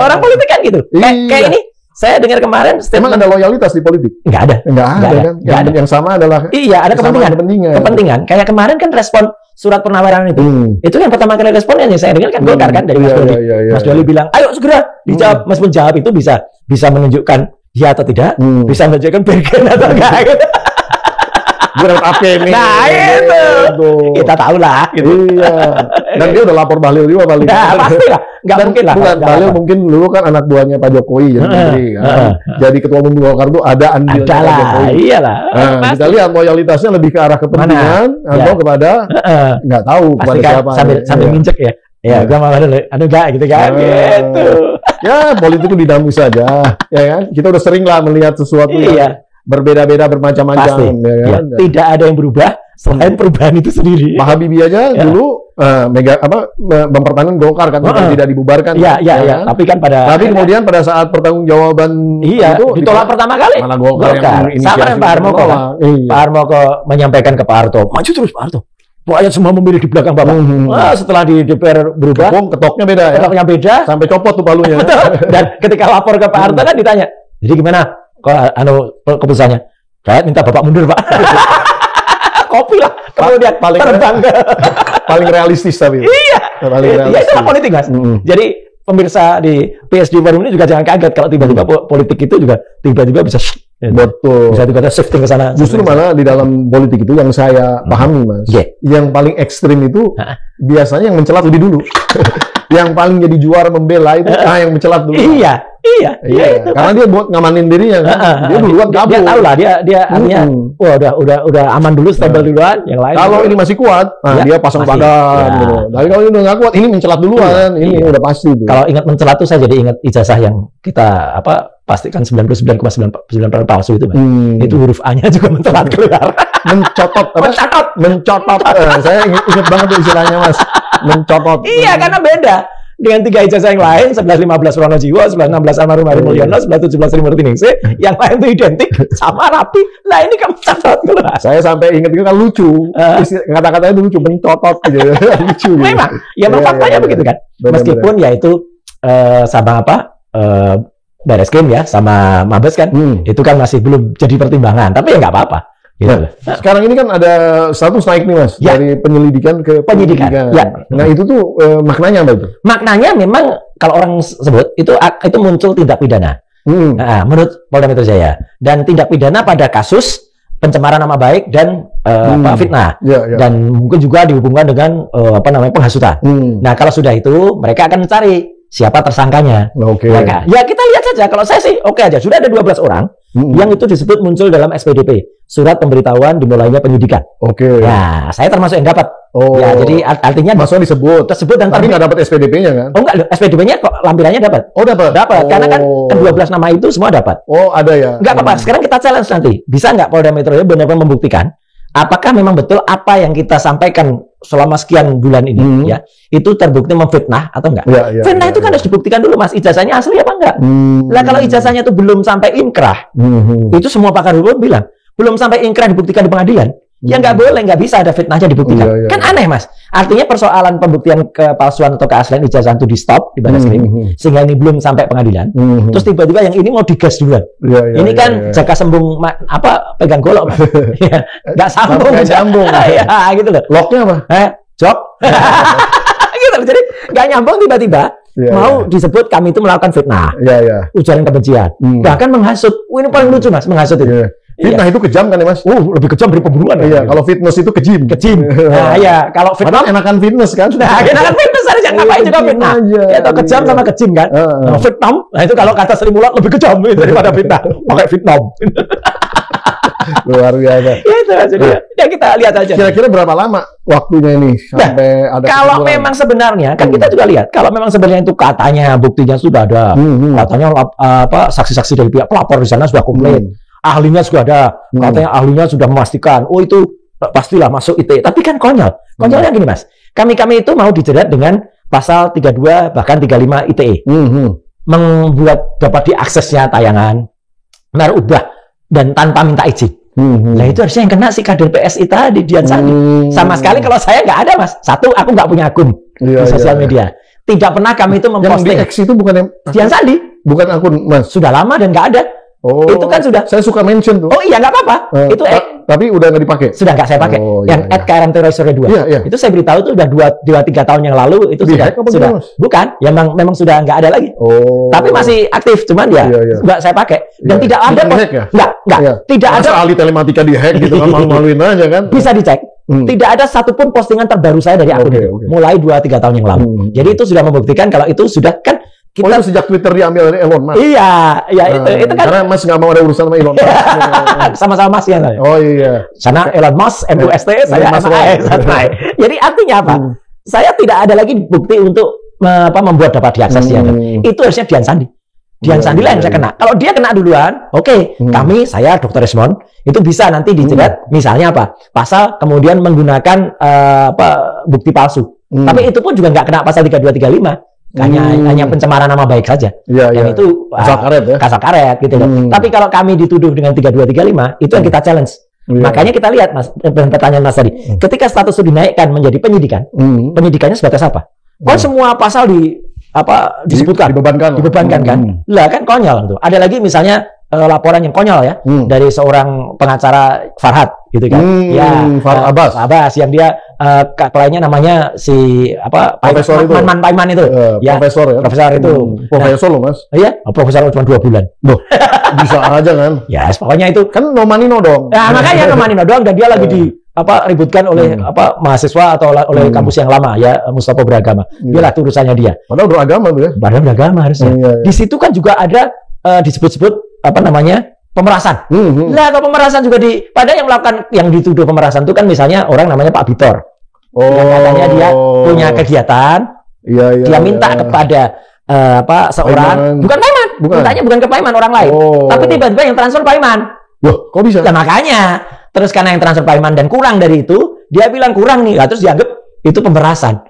[SPEAKER 1] orang politik kan gitu. Kayak ini. Saya dengar kemarin
[SPEAKER 2] emang ada loyalitas di politik?
[SPEAKER 1] Nggak ada
[SPEAKER 2] kan? Yang sama adalah
[SPEAKER 1] ada kepentingan. Kayak kemarin kan respon surat penawaran itu. Itu yang pertama kali responnya saya dengar kan Golkar kan dari Mas Doli. Mas Doli bilang, ayo segera dijawab. Meskipun jawab itu bisa menunjukkan ya atau tidak, bisa menunjukkan bagian atau enggak gitu.
[SPEAKER 2] Gue dapat apa nih?
[SPEAKER 1] Nah itu kita tahu lah gitu.
[SPEAKER 2] Iya. Dan dia udah lapor Bahlil juga paling.
[SPEAKER 1] Nah pasti lah. Nggak mungkin lah.
[SPEAKER 2] Bukan Bahlil mungkin dulu kan anak buahnya Pak Jokowi jadi menteri kan. Jadi ketua umum Golkar itu ada andilnya Pak Jokowi.
[SPEAKER 1] Iyalah.
[SPEAKER 2] Kita lihat loyalitasnya lebih ke arah kepentingan atau kepada nggak tahu kepada siapa.
[SPEAKER 1] Sambil nginjek ya. Ya, gua mau dulu. Enggak gitu kan. Gitu.
[SPEAKER 2] Ya, politik itu dinamis saja, ya kan? Kita udah sering lah melihat sesuatu yang berbeda-beda, bermacam-macam, ya kan?
[SPEAKER 1] Ya, tidak ada yang berubah selain perubahan itu sendiri.
[SPEAKER 2] Pak Habibie aja dulu mempertahankan Golkar kan, tidak dibubarkan.
[SPEAKER 1] Iya. Tapi
[SPEAKER 2] kemudian pada saat pertanggungjawaban itu
[SPEAKER 1] ditolak pertama kali.
[SPEAKER 2] Malah Golkar yang
[SPEAKER 1] sama dengan Pak Harmoko. Pak Harmoko menyampaikan ke Pak Harto, maju terus Pak Harto. Pokoknya semua memilih di belakang Bapak. Setelah di DPR berubah,
[SPEAKER 2] ketoknya beda ya.
[SPEAKER 1] Ketoknya beda.
[SPEAKER 2] Sampai copot tuh palunya.
[SPEAKER 1] Dan ketika lapor ke Pak Harto kan ditanya, jadi gimana? Keputusannya? Saya minta Bapak mundur, Pak. Kopi lah. Kemudian terbang ke...
[SPEAKER 2] Paling realistis tapi.
[SPEAKER 1] Iya. Iya, itulah politik, Mas. Jadi pemirsa di PSD Forum ini juga jangan kaget kalau tiba-tiba politik itu juga tiba-tiba bisa
[SPEAKER 2] betul.
[SPEAKER 1] Bisa tiba-tiba shifting ke sana.
[SPEAKER 2] Justru malah di dalam politik itu yang saya pahami, Mas. Yang paling ekstrim itu biasanya yang mencelat lebih dulu. Yang paling jadi juara membela itu yang mencelat dulu.
[SPEAKER 1] Iya. Itu,
[SPEAKER 2] karena dia buat ngamanin dirinya kan. Dia duluan kabur.
[SPEAKER 1] Dia tahu lah dia artinya udah aman dulu, stable duluan, yang lain.
[SPEAKER 2] Kalau ini masih kuat, dia pasang badan gitu. Tapi kalau ini udah nggak kuat, ini mencelat duluan. Ini udah pasti tuh.
[SPEAKER 1] Kalau ingat mencelat tuh saya jadi ingat ijazah yang kita pastikan 99,9% palsu itu, Mas. Itu huruf A-nya juga mencelat keluar.
[SPEAKER 2] Mencotot. Saya ingat banget tuh istilahnya, Mas. Mencotot.
[SPEAKER 1] Iya, karena beda dengan 3 ijazah yang lain, 1115 Pronojiwo, 1116 Almarhum Ari Mulyono, 1117 Sri Murtiningsih, yang lain itu identik, sama rapi. Nah, ini kan mencotot keluar.
[SPEAKER 2] Saya sampai ingat itu kan lucu. Kata-katanya itu lucu, mencotot gitu. Lucu.
[SPEAKER 1] Memang, faktanya begitu kan. Meskipun ya itu sama Bareskrim ya, sama Mabes kan, itu kan masih belum jadi pertimbangan. Tapi ya nggak apa-apa. Gitu.
[SPEAKER 2] Sekarang ini kan ada status naik nih, Mas, dari penyelidikan ke penyidikan. Nah, itu tuh maknanya apa itu?
[SPEAKER 1] Maknanya memang kalau orang sebut itu muncul tindak pidana. Menurut Polda Metro Jaya, dan tindak pidana pada kasus pencemaran nama baik dan fitnah, dan mungkin juga dihubungkan dengan penghasutan. Nah, kalau sudah itu mereka akan mencari siapa tersangkanya. Ya kita lihat saja. Kalau saya sih oke aja. Sudah ada 12 orang yang itu disebut muncul dalam SPDP, surat pemberitahuan dimulainya penyidikan. Ya, saya termasuk yang dapat. Ya, jadi artinya
[SPEAKER 2] maksudnya tersebut dan tapi nggak dapat SPDP-nya kan?
[SPEAKER 1] Enggak, SPDP-nya kok lampirannya dapat. Dapat. Karena kan 12 nama itu semua dapat.
[SPEAKER 2] Ada ya.
[SPEAKER 1] Enggak apa-apa. Sekarang kita challenge nanti. Bisa nggak Polda Metro Jaya benar-benar membuktikan apakah memang betul apa yang kita sampaikan selama sekian bulan ini ya itu terbukti memfitnah atau enggak? Fitnah itu kan harus dibuktikan dulu, Mas, ijazahnya asli apa enggak? Lah kalau ijazahnya itu belum sampai inkrah, itu semua pakar hukum bilang belum sampai inkrah dibuktikan di pengadilan, ya nggak boleh, nggak bisa ada fitnahnya dibuktikan. Kan aneh, Mas. Artinya persoalan pembuktian kepalsuan atau keaslian ijazah itu di stop di Bareskrim, sehingga ini belum sampai pengadilan. Terus tiba-tiba yang ini mau digas duluan. Ini kan jaka sembung pegang golok, Mas. Nggak sambung. Ya gitu loh.
[SPEAKER 2] Locknya apa?
[SPEAKER 1] Jok. Gitu loh. Jadi nggak nyambung tiba-tiba. Mau disebut kami itu melakukan fitnah, ujaran kebencian, bahkan menghasut. Ini paling lucu, Mas, menghasut itu.
[SPEAKER 2] Fitnah itu kejam kan ya, Mas?
[SPEAKER 1] Lebih kejam dari pembunuhan.
[SPEAKER 2] Kalau fitness itu kejim.
[SPEAKER 1] Nah, kalau fitnah
[SPEAKER 2] enakan fitness kan?
[SPEAKER 1] Nah, enakan fitness harusnya ngapain juga fitnah. Atau kejam sama kejim kan? Fitnah, nah itu kalau kata Sri Mulat lebih kejam daripada fitnah. Pakai fitnah.
[SPEAKER 2] Luar biasa.
[SPEAKER 1] Ya itu jadi ya kita lihat aja.
[SPEAKER 2] Kira-kira berapa lama waktunya ini sampai ada
[SPEAKER 1] kalau memang sebenarnya kan kita juga lihat kalau memang sebenarnya itu katanya buktinya sudah ada. Katanya saksi-saksi dari pihak pelapor di sana sudah komplain. Ahlinya sudah ada, katanya ahlinya sudah memastikan, itu pastilah masuk ITE. Tapi kan konyol. Konyolnya gini, Mas. Kami itu mau dijerat dengan pasal 32 bahkan 35 ITE. Membuat dapat diaksesnya tayangan, merubah dan tanpa minta izin. Nah itu harusnya yang kena si kader PSI tadi, Dian Sandi. Sama sekali kalau saya nggak ada, Mas. Satu, aku nggak punya akun di sosial media. Tidak pernah kami itu memposting.
[SPEAKER 2] Yang di X itu bukan yang
[SPEAKER 1] Dian Sandi.
[SPEAKER 2] Bukan akun, Mas.
[SPEAKER 1] Sudah lama dan nggak ada. Itu kan sudah.
[SPEAKER 2] Saya suka mention tuh.
[SPEAKER 1] Oh iya, nggak apa-apa. Itu
[SPEAKER 2] tapi udah nggak dipakai.
[SPEAKER 1] Sudah nggak saya pakai. Yang @KRMT Roy Suryo 2. Itu saya beritahu itu udah 2-3 tahun yang lalu itu sudah. Bukan, ya memang sudah nggak ada lagi. Tapi masih aktif, cuman ya nggak saya pakai. Dan tidak ada. Nggak. Tidak ada.
[SPEAKER 2] Ahli telematika dihack gitu kan, malu-maluin aja kan.
[SPEAKER 1] Bisa dicek. Tidak ada satupun postingan terbaru saya dari akun itu. Mulai 2-3 tahun yang lalu. Jadi itu sudah membuktikan kalau itu sudah kan.
[SPEAKER 2] Itu sejak Twitter diambil dari Elon Musk.
[SPEAKER 1] Iya, itu kan.
[SPEAKER 2] Karena Mas nggak mau ada urusan sama Elon Musk.
[SPEAKER 1] Sama-sama Mas ya saya.
[SPEAKER 2] Oh iya.
[SPEAKER 1] Sana Elon Musk, MUST, saya MAS. Jadi artinya apa? saya tidak ada lagi bukti untuk membuat dapat diakses ya. Itu harusnya Dian Sandi. Dian Sandi lah yang saya kena. Kalau dia kena duluan, oke, saya Dr. Resmond itu bisa nanti dijerat misalnya apa? Pasal kemudian menggunakan bukti palsu. Tapi itu pun juga nggak kena pasal 3235. Hanya pencemaran nama baik saja. Yang itu kasar karet gitu loh. Tapi kalau kami dituduh dengan 3235, itu yang kita challenge. Makanya kita lihat Mas, pertanyaan Mas tadi. Ketika status itu dinaikkan menjadi penyidikan, penyidikannya sebatas apa? Kan semua pasal disebutkan, dibebankan kan? Lah kan konyol tuh. Ada lagi misalnya laporan yang konyol ya dari seorang pengacara Farhad gitu kan.
[SPEAKER 2] Farhad
[SPEAKER 1] Abbas yang dia kliennya namanya si
[SPEAKER 2] Profesor itu.
[SPEAKER 1] Paiman itu.
[SPEAKER 2] Profesor itu. Profesor loh Mas.
[SPEAKER 1] Iya, profesor cuma 2 bulan.
[SPEAKER 2] Loh, bisa aja kan?
[SPEAKER 1] Ya, pokoknya itu
[SPEAKER 2] kan nomanino dong.
[SPEAKER 1] Nah, makanya nomanino doang dan dia lagi ributkan oleh mahasiswa atau oleh kampus yang lama ya, Mustafa Beragama. Dialah urusannya dia.
[SPEAKER 2] Padahal beragama tuh ya.
[SPEAKER 1] Padahal beragama harusnya. Di situ kan juga ada disebut-sebut pemerasan. Lah kalau pemerasan juga pada yang melakukan yang dituduh pemerasan itu kan misalnya orang namanya Pak Bitor. Yang katanya dia punya kegiatan. Dia minta kepada seorang bukan Paiman. Mintanya bukan ke Paiman, orang lain. Tapi tiba-tiba yang transfer Paiman.
[SPEAKER 2] Loh, kok bisa?
[SPEAKER 1] Nah, makanya terus karena yang transfer Paiman dan kurang dari itu, dia bilang kurang nih, terus dianggap itu pemerasan.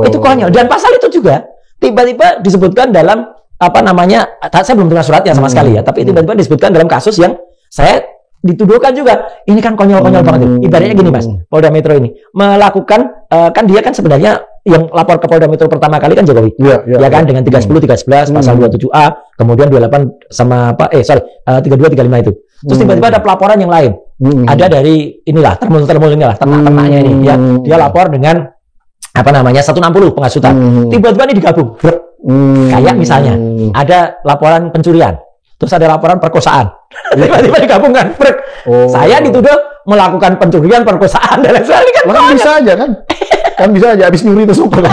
[SPEAKER 1] Itu konyol. Dan pasal itu juga tiba-tiba disebutkan dalam saya belum dengar suratnya sama sekali ya, tapi tiba-tiba disebutkan dalam kasus yang saya dituduhkan juga. Ini kan konyol-konyol banget. Ibaratnya gini Mas, Polda Metro ini melakukan kan dia kan sebenarnya yang lapor ke Polda Metro pertama kali kan Jokowi. Ya kan dengan 310 311 pasal 27A, kemudian 28 sama 32 35 itu. Terus tiba-tiba ada pelaporan yang lain. Ada dari inilah termul-termul inilah ternak-ternaknya ini ya. Dia lapor dengan 160 penghasutan. Tiba-tiba ini digabung. Kayak misalnya ada laporan pencurian, terus ada laporan perkosaan, tiba-tiba digabungkan. Saya dituduh melakukan pencurian, perkosaan dan lain sebagainya.
[SPEAKER 2] Kan bisa aja kan? Kan bisa aja habis nyuri itu super.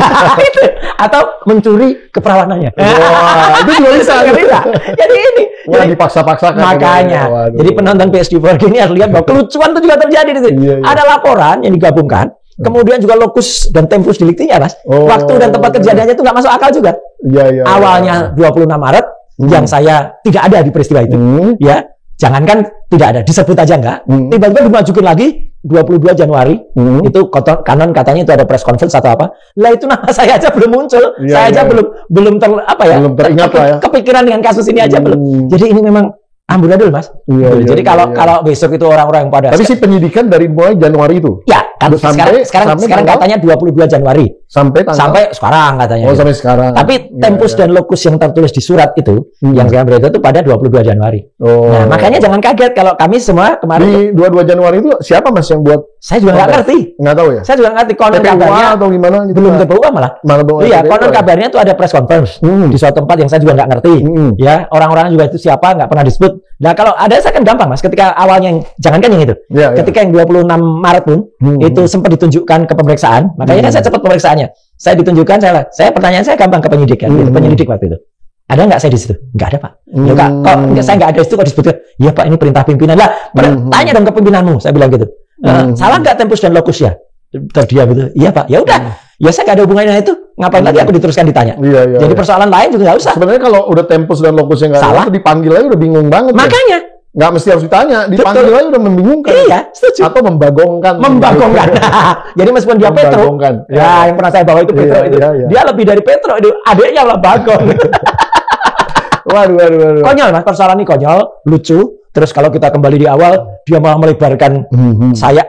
[SPEAKER 1] Atau mencuri keperawanannya.
[SPEAKER 2] Wah, itu juga bisa.
[SPEAKER 1] Jadi ini
[SPEAKER 2] dipaksa-paksakan.
[SPEAKER 1] Makanya. Jadi penonton PSD4 ini harus lihat bahwa kelucuan itu juga terjadi di sini. Ada laporan yang digabungkan. Kemudian juga lokus dan tempus deliktinya, Mas. Waktu dan tempat kejadiannya itu nggak masuk akal juga. Awalnya 26 Maret, yang saya tidak ada di peristiwa itu. Ya, jangankan tidak ada, disebut aja nggak. Tiba-tiba dimajukan lagi 22 Januari. Itu kanon katanya itu ada press conference atau apa. Lah itu nama saya aja belum muncul. Saya aja belum
[SPEAKER 2] teringat lah ya.
[SPEAKER 1] Kepikiran dengan kasus ini aja belum. Jadi ini memang amburadul, Mas. Jadi kalau besok itu orang-orang yang pada.
[SPEAKER 2] Tapi si penyidikan dari mulai Januari itu.
[SPEAKER 1] Ya, kan sekarang katanya 22 Januari. Sampai sekarang katanya.
[SPEAKER 2] Sampai sekarang.
[SPEAKER 1] Tapi tempus dan lokus yang tertulis di surat itu yang sekarang beredar itu pada 22 Januari. Nah, makanya jangan kaget kalau kami semua kemarin
[SPEAKER 2] di 22 Januari itu siapa Mas yang buat?
[SPEAKER 1] Saya juga nggak ngerti.
[SPEAKER 2] Nggak tahu ya?
[SPEAKER 1] Saya juga nggak ngerti konon kabarnya
[SPEAKER 2] atau gimana gitu.
[SPEAKER 1] Belum terbuka malah. Iya, konon kabarnya itu ada press conference di suatu tempat yang saya juga nggak ngerti. Ya, orang-orang juga itu siapa nggak pernah disebut. Nah, kalau ada saya kan gampang Mas. Ketika awalnya jangankan yang itu. Ketika yang 26 Maret pun itu sempat ditunjukkan ke pemeriksaan. Makanya kan saya cepat pemeriksaannya. Saya ditunjukkan, saya pertanyaan saya gampang ke penyidik kan, penyidik waktu itu. Ada nggak saya di situ? Nggak ada Pak. Ya, kok saya nggak ada di situ kok disebutkan? Iya Pak, ini perintah pimpinan lah. Tanya dong ke pimpinanmu, saya bilang gitu. Salah nggak tempus dan lokus ya? Terdiam gitu. Iya Pak. Ya udah. Ya saya nggak ada hubungannya itu. Ngapain lagi aku diteruskan ditanya? Jadi persoalan lain juga nggak usah.
[SPEAKER 2] Sebenarnya kalau udah tempus dan lokusnya nggak salah, itu dipanggil aja udah bingung banget.
[SPEAKER 1] Makanya.
[SPEAKER 2] Nggak mesti harus ditanya, dipanggil aja udah membingungkan.
[SPEAKER 1] Iya, setuju.
[SPEAKER 2] Atau membagongkan.
[SPEAKER 1] Jadi meskipun dia Petro, yang pernah saya bawa itu Petro itu, dia lebih dari Petro, adiknya lah Bagong.
[SPEAKER 2] Waduh.
[SPEAKER 1] Konyol Mas, persoalan ini konyol, lucu. Terus kalau kita kembali di awal, dia malah melebarkan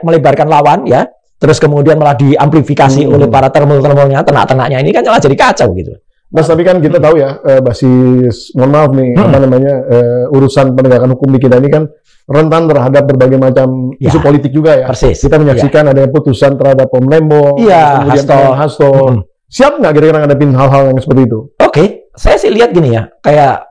[SPEAKER 1] melebarkan lawan ya. Terus kemudian malah diamplifikasi oleh para termul-termulnya, ternak-ternaknya ini kan malah jadi kacau gitu.
[SPEAKER 2] Mas, tapi kan kita tahu ya, basis, mohon maaf nih, urusan penegakan hukum di kita ini kan rentan terhadap berbagai macam isu politik juga ya.
[SPEAKER 1] Persis.
[SPEAKER 2] Kita menyaksikan ada putusan terhadap Om Lembo, kemudian Hasto. Siap nggak kira-kira ngadepin hal-hal yang seperti itu?
[SPEAKER 1] Oke, saya sih lihat gini ya, kayak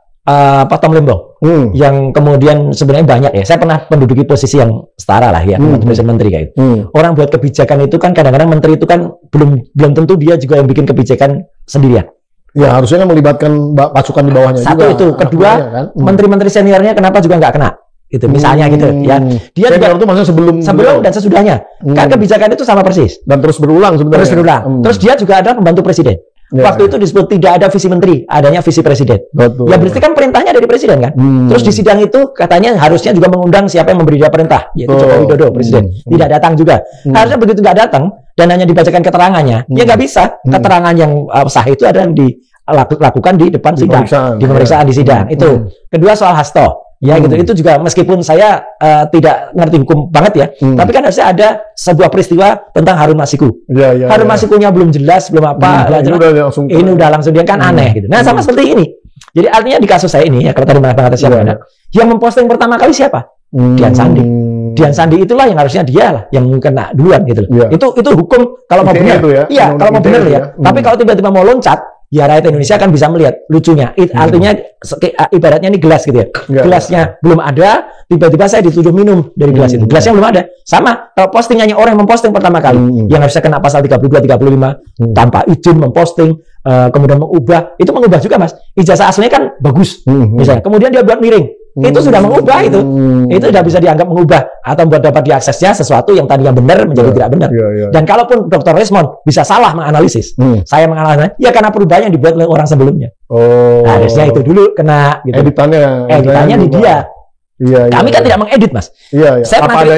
[SPEAKER 1] Pak Tom Lembong, yang kemudian sebenarnya banyak ya. Saya pernah menduduki posisi yang setara lah ya, menteri kayak itu. Orang buat kebijakan itu kan kadang-kadang menteri itu kan belum tentu dia juga yang bikin kebijakan sendirian.
[SPEAKER 2] Ya harusnya kan melibatkan pasukan di bawahnya.
[SPEAKER 1] Satu juga. Itu, kedua, kan? Menteri-menteri seniornya kenapa juga nggak kena? Itu misalnya gitu ya. Dia
[SPEAKER 2] senior
[SPEAKER 1] juga
[SPEAKER 2] itu maksudnya
[SPEAKER 1] sebelum dan sesudahnya. Karena kebijakan itu sama persis.
[SPEAKER 2] Dan terus berulang sebenarnya.
[SPEAKER 1] Terus berulang. Terus dia juga ada pembantu presiden. Waktu itu disebut tidak ada visi menteri, adanya visi presiden.
[SPEAKER 2] Betul.
[SPEAKER 1] Ya berarti kan perintahnya dari presiden kan. Terus di sidang itu katanya harusnya juga mengundang siapa yang memberi dia perintah, yaitu Joko Widodo presiden. Tidak datang juga. Harusnya begitu nggak datang dan hanya dibacakan keterangannya, ya nggak bisa. Keterangan yang sah itu ada yang dilakukan di depan sidang, di pemeriksaan di sidang. Itu. Kedua soal Hasto. Ya gitu, itu juga meskipun saya tidak ngerti hukum banget ya, tapi kan harusnya ada sebuah peristiwa tentang Harun Masiku. Harun Masikunya belum jelas, belum apa, ini udah langsung dia kan aneh gitu. Nah sama seperti ini. Jadi artinya di kasus saya ini ya, kalau tadi mengatakan siapa yang memposting pertama kali siapa? Dian Sandi. Dian Sandi itulah yang harusnya dia lah yang kena duluan gitu. Itu hukum kalau mau benar. Iya, kalau mau benar ya. Tapi kalau tiba-tiba mau loncat, ya rakyat Indonesia akan bisa melihat lucunya. Artinya ibaratnya ini gelas gitu ya. Gelasnya belum ada, tiba-tiba saya dituduh minum dari gelas itu. Gelasnya belum ada. Sama kalau postingannya orang yang memposting pertama kali, yang harusnya kena pasal 32, 35 tanpa izin memposting, kemudian mengubah. Itu mengubah juga Mas. Ijazah aslinya kan bagus, misalnya. Kemudian dia buat miring. Itu sudah mengubah itu sudah bisa dianggap mengubah atau buat dapat diaksesnya sesuatu yang tadinya benar menjadi tidak benar. Dan kalaupun Dr. Resmond bisa salah menganalisis, saya menganalisis ya karena perubahan yang dibuat oleh orang sebelumnya. Harusnya itu dulu kena gitu. Editannya di dia. Kami kan tidak mengedit Mas. Saya
[SPEAKER 2] apa ada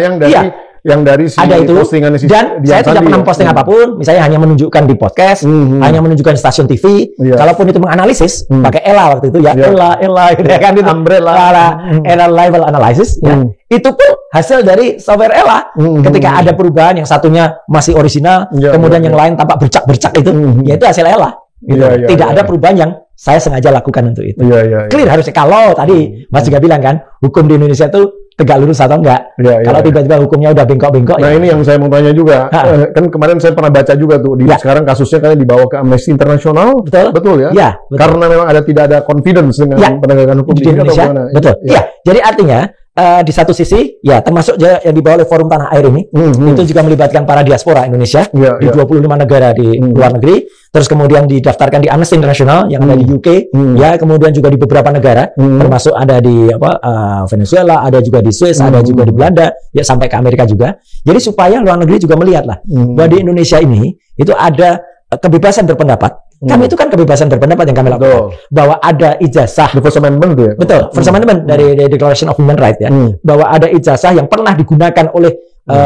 [SPEAKER 2] yang dari si
[SPEAKER 1] ada itu
[SPEAKER 2] postingan si
[SPEAKER 1] dan saya tidak pernah posting apapun, misalnya hanya menunjukkan di podcast, hanya menunjukkan di stasiun TV. Kalaupun itu menganalisis pakai ELA waktu itu ya, ELA gitu kan itu ELA level analysis ya. Itu pun hasil dari software ELA. Ketika ada perubahan yang satunya masih original, kemudian yang lain tampak bercak-bercak itu, ya itu hasil ELA. Gitu. Tidak ada perubahan yang saya sengaja lakukan untuk itu. Clear harusnya. Kalau tadi Mas juga bilang kan, hukum di Indonesia itu tegak lurus atau enggak. Kalau tiba-tiba hukumnya udah bengkok-bengkok.
[SPEAKER 2] Nah ini yang saya mau tanya juga. Kan kemarin saya pernah baca juga tuh. Sekarang kasusnya kan dibawa ke Amnesty International. Betul ya? Betul. Karena memang tidak ada confidence dengan penegakan hukum di Indonesia. Betul. Jadi artinya di satu sisi ya termasuk yang dibawa oleh Forum Tanah Air ini itu juga melibatkan para diaspora Indonesia di 25 negara di luar negeri, terus kemudian didaftarkan di Amnesty International yang ada di UK ya, kemudian juga di beberapa negara termasuk ada di Venezuela, ada juga di Swiss, ada juga di Belanda ya, sampai ke Amerika juga. Jadi supaya luar negeri juga melihat lah bahwa di Indonesia ini itu ada kebebasan berpendapat. Kami itu kan kebebasan berpendapat yang kami lakukan. Bahwa ada ijazah. The First Amendment ya? Betul. First Amendment dari Declaration of Human Rights ya. Bahwa ada ijazah yang pernah digunakan oleh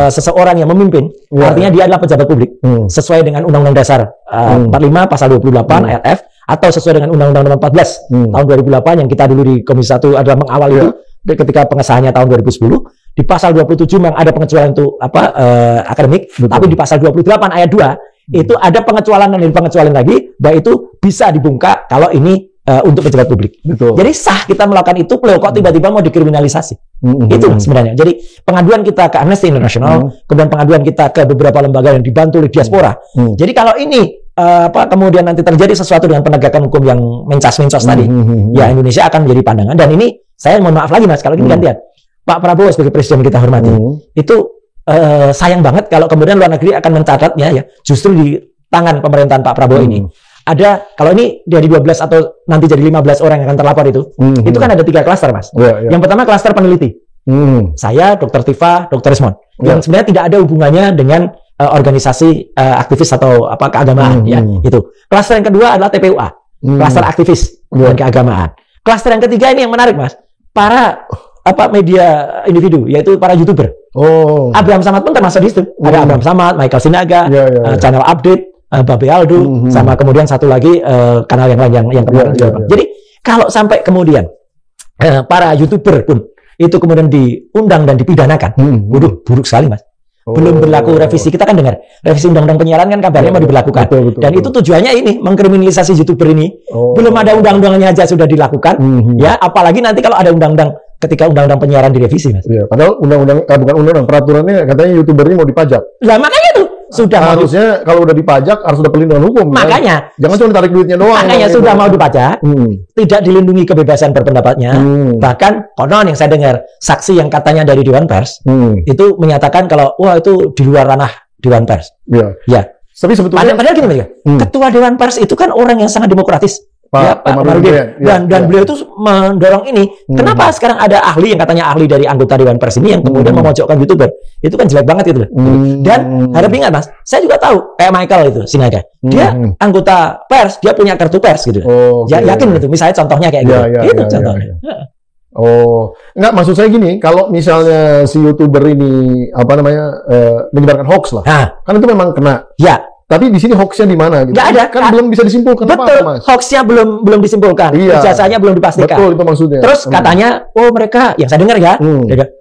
[SPEAKER 2] seseorang yang memimpin. Artinya dia adalah pejabat publik. Sesuai dengan Undang-Undang Dasar 45 pasal 28 ayat F. Atau sesuai dengan Undang-Undang Nomor 14 tahun 2008 yang kita dulu di Komisi 1 adalah mengawal itu. Ketika pengesahannya tahun 2010. Di pasal 27 memang ada pengecualian untuk akademik. Tapi di pasal 28 ayat 2 itu ada pengecualian dan pengecualian lagi, bahwa itu bisa dibungkam kalau ini untuk pejabat publik. Jadi sah kita melakukan itu, kok tiba-tiba mau dikriminalisasi. Itu sebenarnya. Jadi pengaduan kita ke Amnesty International, kemudian pengaduan kita ke beberapa lembaga yang dibantu oleh diaspora. Jadi kalau ini kemudian nanti terjadi sesuatu dengan penegakan hukum yang mencos-mencos tadi, ya Indonesia akan menjadi pandangan. Dan ini saya mohon maaf lagi Mas, kalau ini gantian. Pak Prabowo sebagai presiden kita hormati, itu sayang banget kalau kemudian luar negeri akan mencatatnya ya justru di tangan pemerintahan Pak Prabowo ini. Ada, kalau ini dari 12 atau nanti jadi 15 orang yang akan terlapor itu kan ada 3 klaster Mas. Yang pertama klaster peneliti. Saya, Dr. Tifa, Dr. Resmond. Yang sebenarnya tidak ada hubungannya dengan organisasi aktivis atau keagamaan ya itu. Klaster yang kedua adalah TPUA. Klaster aktivis dan keagamaan. Klaster yang ketiga ini yang menarik Mas. Para media individu, yaitu para YouTuber. Abraham Samad pun termasuk di situ. Ada Abraham Samad, Michael Sinaga, Channel Update, Babe Aldo, sama kemudian satu lagi kanal yang lain yang kemarin. Jadi kalau sampai kemudian para YouTuber pun itu kemudian diundang dan dipidanakan, buruk sekali Mas. Belum berlaku revisi, kita kan dengar revisi undang-undang penyiaran kan kabarnya mau diberlakukan. Dan itu tujuannya ini mengkriminalisasi YouTuber ini. Belum ada undang-undangnya aja sudah dilakukan. Ya, apalagi nanti kalau ada undang-undang ketika undang-undang penyiaran direvisi Mas. Padahal bukan undang-undang, peraturannya katanya YouTuber ini mau dipajak.
[SPEAKER 1] Lah makanya tuh sudah
[SPEAKER 2] harusnya kalau udah dipajak harus ada pelindungan hukum.
[SPEAKER 1] Makanya
[SPEAKER 2] jangan cuma ditarik duitnya doang.
[SPEAKER 1] Makanya sudah mau dipajak, tidak dilindungi kebebasan berpendapatnya. Bahkan konon yang saya dengar saksi yang katanya dari Dewan Pers itu menyatakan kalau wah itu di luar ranah Dewan Pers. Ya. Tapi sebetulnya padahal gini Mas, Ketua Dewan Pers itu kan orang yang sangat demokratis.
[SPEAKER 2] Pak Komarudin.
[SPEAKER 1] Dan beliau itu mendorong ini. Kenapa sekarang ada ahli yang katanya ahli dari anggota Dewan Pers ini yang kemudian memojokkan YouTuber? Itu kan jelek banget itu loh. Dan harap ingat Mas, saya juga tahu kayak Michael itu Sinaga. Dia anggota pers, dia punya kartu pers gitu. Yakin itu. Misalnya contohnya kayak gitu. Itu contohnya.
[SPEAKER 2] Enggak, maksud saya gini, kalau misalnya si YouTuber ini menyebarkan hoax lah. Kan itu memang kena.
[SPEAKER 1] Ya.
[SPEAKER 2] Tapi di sini hoaxnya di mana? Gitu.
[SPEAKER 1] Nggak ada.
[SPEAKER 2] Kan belum bisa disimpulkan.
[SPEAKER 1] Betul.
[SPEAKER 2] Apa, Mas?
[SPEAKER 1] Hoaxnya belum disimpulkan. Ijazahnya belum dipastikan.
[SPEAKER 2] Betul, itu maksudnya.
[SPEAKER 1] Terus katanya, mereka, yang saya dengar ya,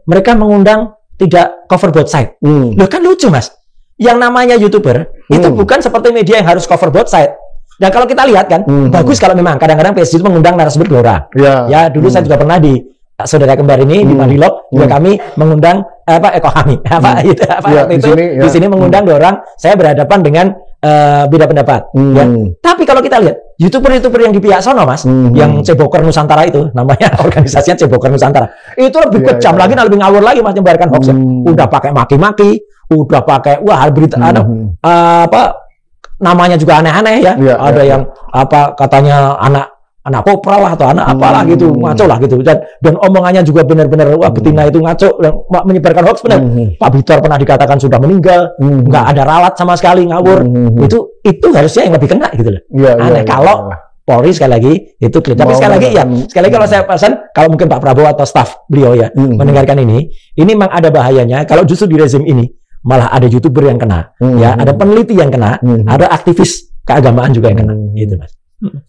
[SPEAKER 1] mereka mengundang tidak cover both side. Loh kan lucu Mas. Yang namanya YouTuber itu bukan seperti media yang harus cover both side. Dan kalau kita lihat kan, bagus kalau memang kadang-kadang PSG itu mengundang narasumber gelora. Ya, dulu saya juga pernah di saudara kembar ini di Madilog juga kami mengundang di sini mengundang dua orang, saya berhadapan dengan beda pendapat. Ya. Tapi kalau kita lihat YouTuber yang di pihak sono Mas, yang Ceboker Nusantara itu namanya organisasinya Ceboker Nusantara, itu lebih kejam lagi, lebih ngawur lagi Mas menyebarkan hoax. Udah pakai maki-maki, udah pakai berita namanya juga aneh-aneh ya. Ada yang katanya anak kopral lah atau anak apalah gitu, ngaco lah gitu, dan omongannya juga benar-benar betina itu ngaco dan menyebarkan hoax benar. Pak Bitor pernah dikatakan sudah meninggal, nggak ada ralat sama sekali, ngawur. Itu harusnya yang lebih kena gitu loh. Aneh kalau Polri sekali lagi itu clear. Tapi sekali lagi kalau saya pesan, kalau mungkin Pak Prabowo atau staf beliau ya mendengarkan ini memang ada bahayanya kalau justru di rezim ini malah ada YouTuber yang kena, ya ada peneliti yang kena, ada aktivis keagamaan juga yang kena, gitu Mas.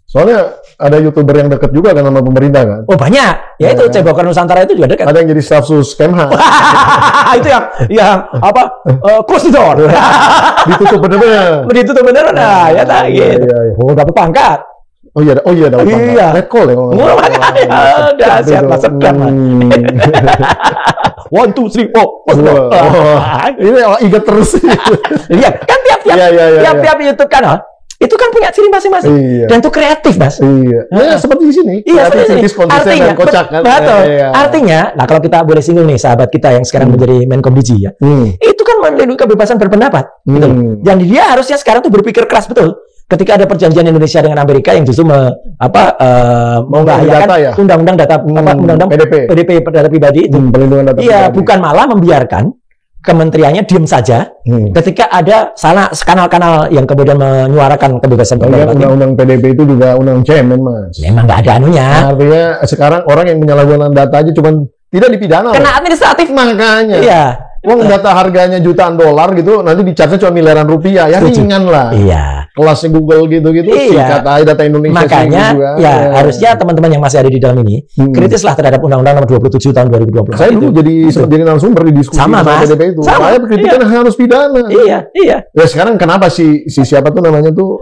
[SPEAKER 2] Soalnya ada YouTuber yang dekat juga kan sama pemerintah kan?
[SPEAKER 1] Oh banyak, ya itu Ceboker Nusantara itu juga dekat.
[SPEAKER 2] Ada yang jadi staf sus Kemhan.
[SPEAKER 1] Itu yang close the door.
[SPEAKER 2] Ditutup bener-bener.
[SPEAKER 1] Ditutup bener, nah ya tak gitu. Dapat pangkat.
[SPEAKER 2] Oh iya dapat pangkat. Red call ya.
[SPEAKER 1] Udah siap Mas, sedang. 1, 2, 3, 4.
[SPEAKER 2] Ini ingat terus.
[SPEAKER 1] Iya, kan tiap YouTube kan itu kan punya ciri masing-masing. Dan itu kreatif, Mas.
[SPEAKER 2] Iya. Seperti di sini.
[SPEAKER 1] Iya, seperti di sini.
[SPEAKER 2] Artinya, kocak kan.
[SPEAKER 1] Betul. Artinya, nah kalau kita boleh singgung nih sahabat kita yang sekarang menjadi Menkom Digi ya. Itu kan melindungi kebebasan berpendapat, gitu. Dan dia harusnya sekarang tuh berpikir keras betul. Ketika ada perjanjian Indonesia dengan Amerika yang justru membahayakan undang-undang data undang-undang PDP data pribadi itu.
[SPEAKER 2] Perlindungan data pribadi.
[SPEAKER 1] Bukan malah membiarkan kementeriannya diam saja ketika ada kanal-kanal yang kemudian menyuarakan kebebasan berpendapat.
[SPEAKER 2] Undang-undang PDP itu juga undang cemen, Mas.
[SPEAKER 1] Memang nggak ada anunya.
[SPEAKER 2] Artinya sekarang orang yang menyalahgunakan data aja cuman tidak dipidana.
[SPEAKER 1] Kena administratif.
[SPEAKER 2] Makanya.
[SPEAKER 1] Iya.
[SPEAKER 2] Uang data harganya jutaan dolar gitu, nanti di-charge cuma miliaran rupiah. Ya ringan lah.
[SPEAKER 1] Iya.
[SPEAKER 2] Kelasnya Google gitu-gitu.
[SPEAKER 1] Iya.
[SPEAKER 2] Kata data Indonesia.
[SPEAKER 1] Makanya, harusnya teman-teman yang masih ada di dalam ini kritislah terhadap Undang-Undang Nomor 27 Tahun 2020.
[SPEAKER 2] Saya dulu jadi narasumber di diskusi
[SPEAKER 1] sama Mas.
[SPEAKER 2] PDP itu. Saya kritikan harus pidana.
[SPEAKER 1] Iya.
[SPEAKER 2] Ya sekarang kenapa si siapa tuh namanya tuh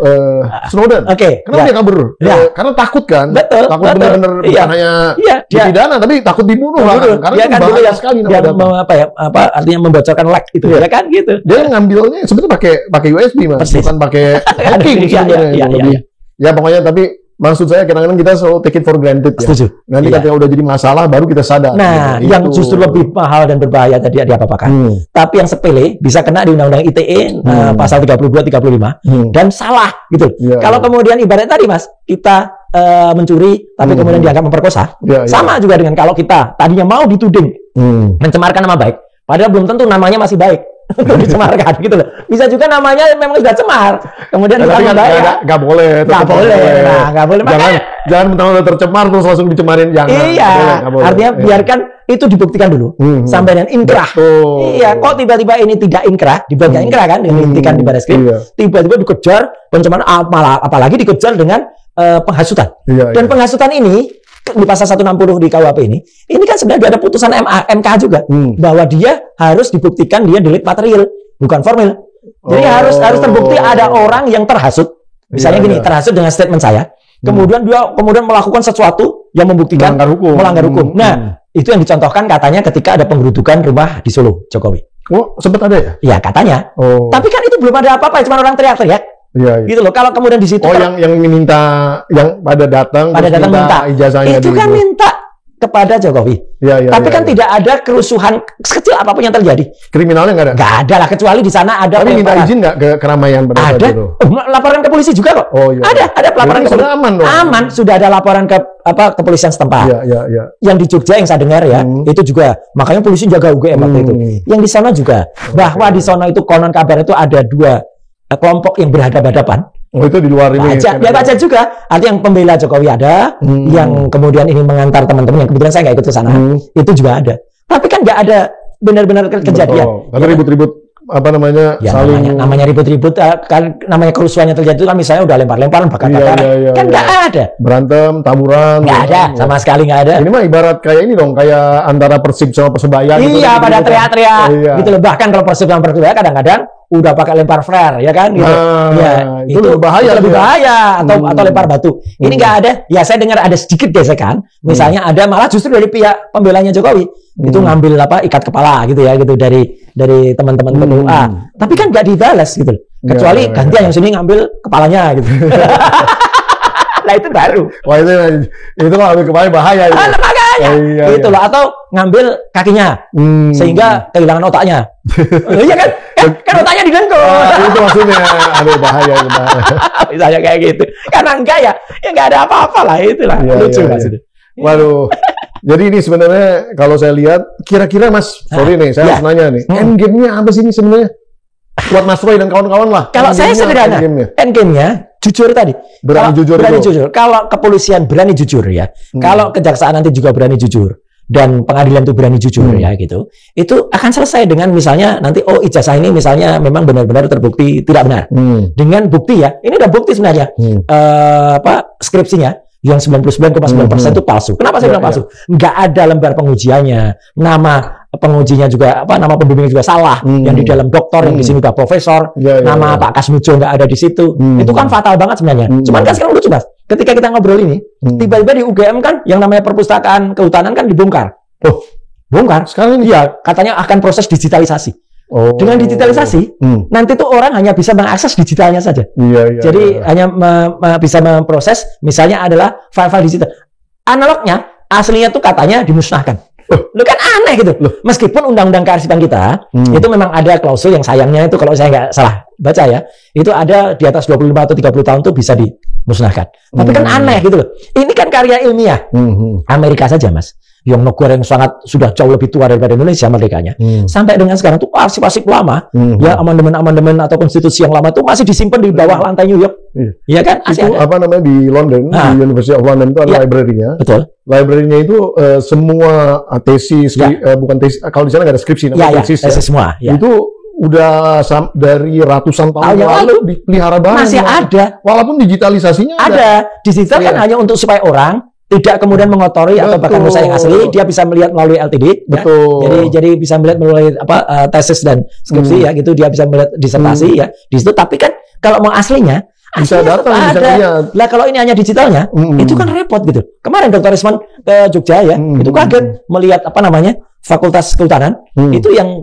[SPEAKER 2] Snowden? Kenapa dia kabur? Karena takut kan.
[SPEAKER 1] Betul.
[SPEAKER 2] Takut benar-benar bukan hanya dipidana, tapi takut dibunuh lah. Karena itu bahaya sekali. Artinya membocorkan lag itu ya kan gitu. Dia ngambilnya sebenarnya pakai USB Mas, bukan pakai hacking sebenarnya. Ya pokoknya, tapi maksud saya kadang-kadang kita selalu take it for granted ya.
[SPEAKER 1] Setuju.
[SPEAKER 2] Nanti ketika udah jadi masalah baru kita sadar.
[SPEAKER 1] Nah, yang justru lebih mahal dan berbahaya tadi diapa-apakan. Tapi yang sepele bisa kena di Undang-Undang ITE pasal 32 35 dan salah gitu. Kalau kemudian ibarat tadi Mas, kita mencuri tapi kemudian dianggap memperkosa. Sama juga dengan kalau kita tadinya mau dituding mencemarkan nama baik, padahal belum tentu namanya masih baik untuk dicemarkan gitu loh. Bisa juga namanya memang sudah cemar, kemudian
[SPEAKER 2] nggak boleh. Nggak boleh. Jangan mentang-mentang tercemar terus langsung dicemarin. Jangan.
[SPEAKER 1] Iya. Nggak boleh. Artinya biarkan itu dibuktikan dulu sampai dengan inkrah. Iya. Kok tiba-tiba ini tidak inkrah, dibuatnya inkrah kan, dihentikan di Baris Krim. Tiba-tiba dikejar pencemaran, apalagi dikejar dengan penghasutan. Dan penghasutan ini di pasal 160 di KUHP ini kan sebenarnya ada putusan MK juga bahwa dia harus dibuktikan dia delik material bukan formil. Jadi harus terbukti ada orang yang terhasut. Misalnya gini, terhasut dengan statement saya, kemudian dia melakukan sesuatu yang membuktikan melanggar hukum. Nah, itu yang dicontohkan katanya ketika ada penggerudukan rumah di Solo Jokowi.
[SPEAKER 2] Oh, sempat ada ya?
[SPEAKER 1] Iya, katanya. Tapi kan itu belum ada apa-apa, cuma orang teriak-teriak.
[SPEAKER 2] Iya.
[SPEAKER 1] Gitu loh. Kalau kemudian di situ
[SPEAKER 2] yang minta yang pada datang minta ijazahnya
[SPEAKER 1] itu kan minta kepada Jokowi. Tapi kan tidak ada kerusuhan sekecil apapun yang terjadi.
[SPEAKER 2] Kriminalnya nggak ada?
[SPEAKER 1] Nggak ada lah, kecuali di sana ada.
[SPEAKER 2] Tapi minta izin nggak ke keramaian pada saat itu?
[SPEAKER 1] Laporan ke polisi juga kok. Ada laporan ke polisi.
[SPEAKER 2] Aman dong.
[SPEAKER 1] Aman, sudah ada laporan ke kepolisian setempat. Yang di Jogja yang saya dengar ya, itu juga makanya polisi jaga UGM waktu itu. Yang di sana juga bahwa di sana itu konon kabar itu ada 2 kelompok yang berhadapan-hadapan.
[SPEAKER 2] Itu di luar ini.
[SPEAKER 1] Baca juga. Artinya yang pembela Jokowi ada, yang kemudian ingin mengantar teman-teman yang kebetulan saya nggak ikut ke sana, itu juga ada. Tapi kan nggak ada benar-benar kejadian.
[SPEAKER 2] Tapi ribut-ribut apa namanya?
[SPEAKER 1] Ya, namanya ribut-ribut kan, namanya kerusuhannya terjadi itu kan misalnya udah lempar-lemparan, bakar-bakaran, kan nggak ada.
[SPEAKER 2] Berantem, taburan.
[SPEAKER 1] Nggak ada, sama sekali nggak ada.
[SPEAKER 2] Ini mah ibarat kayak ini dong, kayak antara Persib sama Persebaya.
[SPEAKER 1] Iya, pada teriak-teriak. Gitu loh. Bahkan kalau Persib sama Persebaya kadang-kadang udah pakai lempar flare, ya kan? Gitu.
[SPEAKER 2] Itu lebih bahaya.
[SPEAKER 1] Atau lempar batu. Ini nggak ada. Ya saya dengar ada sedikit gesekan. Misalnya ada malah justru dari pihak pembelanya Jokowi itu ngambil ikat kepala gitu ya, gitu dari teman-teman PPUA. Tapi kan nggak dibalas gitu. Kecuali gantian yang sini ngambil kepalanya gitu. Nah itu baru.
[SPEAKER 2] Wah itu kalau ngambil kepala bahaya.
[SPEAKER 1] Makanya itu loh, atau ngambil kakinya sehingga kehilangan otaknya. Iya kan? Kan otaknya didengkul.
[SPEAKER 2] Itu maksudnya, aduh bahaya.
[SPEAKER 1] Misalnya kayak gitu. Karena enggak ya nggak ada apa-apa lah, itulah lucu maksudnya.
[SPEAKER 2] Waduh. Jadi ini sebenarnya kalau saya lihat, kira-kira Mas, sorry nih, saya harus nanya nih, endgame-nya apa sih ini sebenarnya? Buat Mas Roy dan kawan-kawan lah.
[SPEAKER 1] Kalau saya sederhana, endgame-nya jujur tadi.
[SPEAKER 2] Berani jujur.
[SPEAKER 1] Kalau kepolisian berani jujur ya, kalau kejaksaan nanti juga berani jujur, dan pengadilan itu berani jujur ya gitu, itu akan selesai dengan misalnya nanti ijazah ini misalnya memang benar-benar terbukti tidak benar. Dengan bukti ya, ini udah bukti sebenarnya. Skripsinya yang 99,9% itu palsu. Kenapa saya bilang palsu? Nggak ada lembar pengujiannya, nama pengujinya juga nama pembimbingnya juga salah. Yang di dalam doktor, yang di sini udah profesor, nama Pak Kasmijo nggak ada di situ. Itu kan fatal banget sebenarnya. Cuman kan sekarang lucu Mas, ketika kita ngobrol ini, tiba-tiba di UGM kan yang namanya perpustakaan kehutanan kan dibongkar. Bongkar sekarang ini? Iya, katanya akan proses digitalisasi. Dengan digitalisasi, nanti tuh orang hanya bisa mengakses digitalnya saja. Jadi hanya bisa memproses, misalnya adalah file-file digital. Analognya, aslinya tuh katanya dimusnahkan. Lu kan aneh gitu. Meskipun undang-undang kearsipan kita, itu memang ada klausul yang sayangnya itu kalau saya nggak salah baca ya, itu ada di atas 25 atau 30 tahun tuh bisa dimusnahkan. Tapi kan aneh gitu loh. Ini kan karya ilmiah. Amerika saja Mas, yang negara yang sangat sudah jauh lebih tua daripada Indonesia merdekanya, sampai dengan sekarang tuh arsip-arsip lama, ya amandemen-amandemen atau konstitusi yang lama tuh masih disimpan di bawah lantai New York. Iya kan?
[SPEAKER 2] Itu apa namanya di London, di University of London itu ada library-nya.
[SPEAKER 1] Betul.
[SPEAKER 2] Library-nya itu semua tesis, bukan tesis, kalau di sana nggak ada skripsi, namanya tesis
[SPEAKER 1] semua.
[SPEAKER 2] Itu udah dari ratusan tahun yang lalu dipelihara banget.
[SPEAKER 1] Masih ada.
[SPEAKER 2] Walaupun digitalisasinya
[SPEAKER 1] ada. Digital kan hanya untuk supaya orang tidak kemudian mengotori atau bahkan rusak yang asli, dia bisa melihat melalui LTD.
[SPEAKER 2] Betul.
[SPEAKER 1] Ya. Jadi bisa melihat melalui tesis dan skripsi ya gitu, dia bisa melihat disertasi ya di situ. Tapi kan kalau mau aslinya
[SPEAKER 2] bisa datang, bisa lihat.
[SPEAKER 1] Lah kalau ini hanya digitalnya, itu kan repot gitu. Kemarin Dr. Risman ke Jogja ya, itu kaget melihat Fakultas Kehutanan itu yang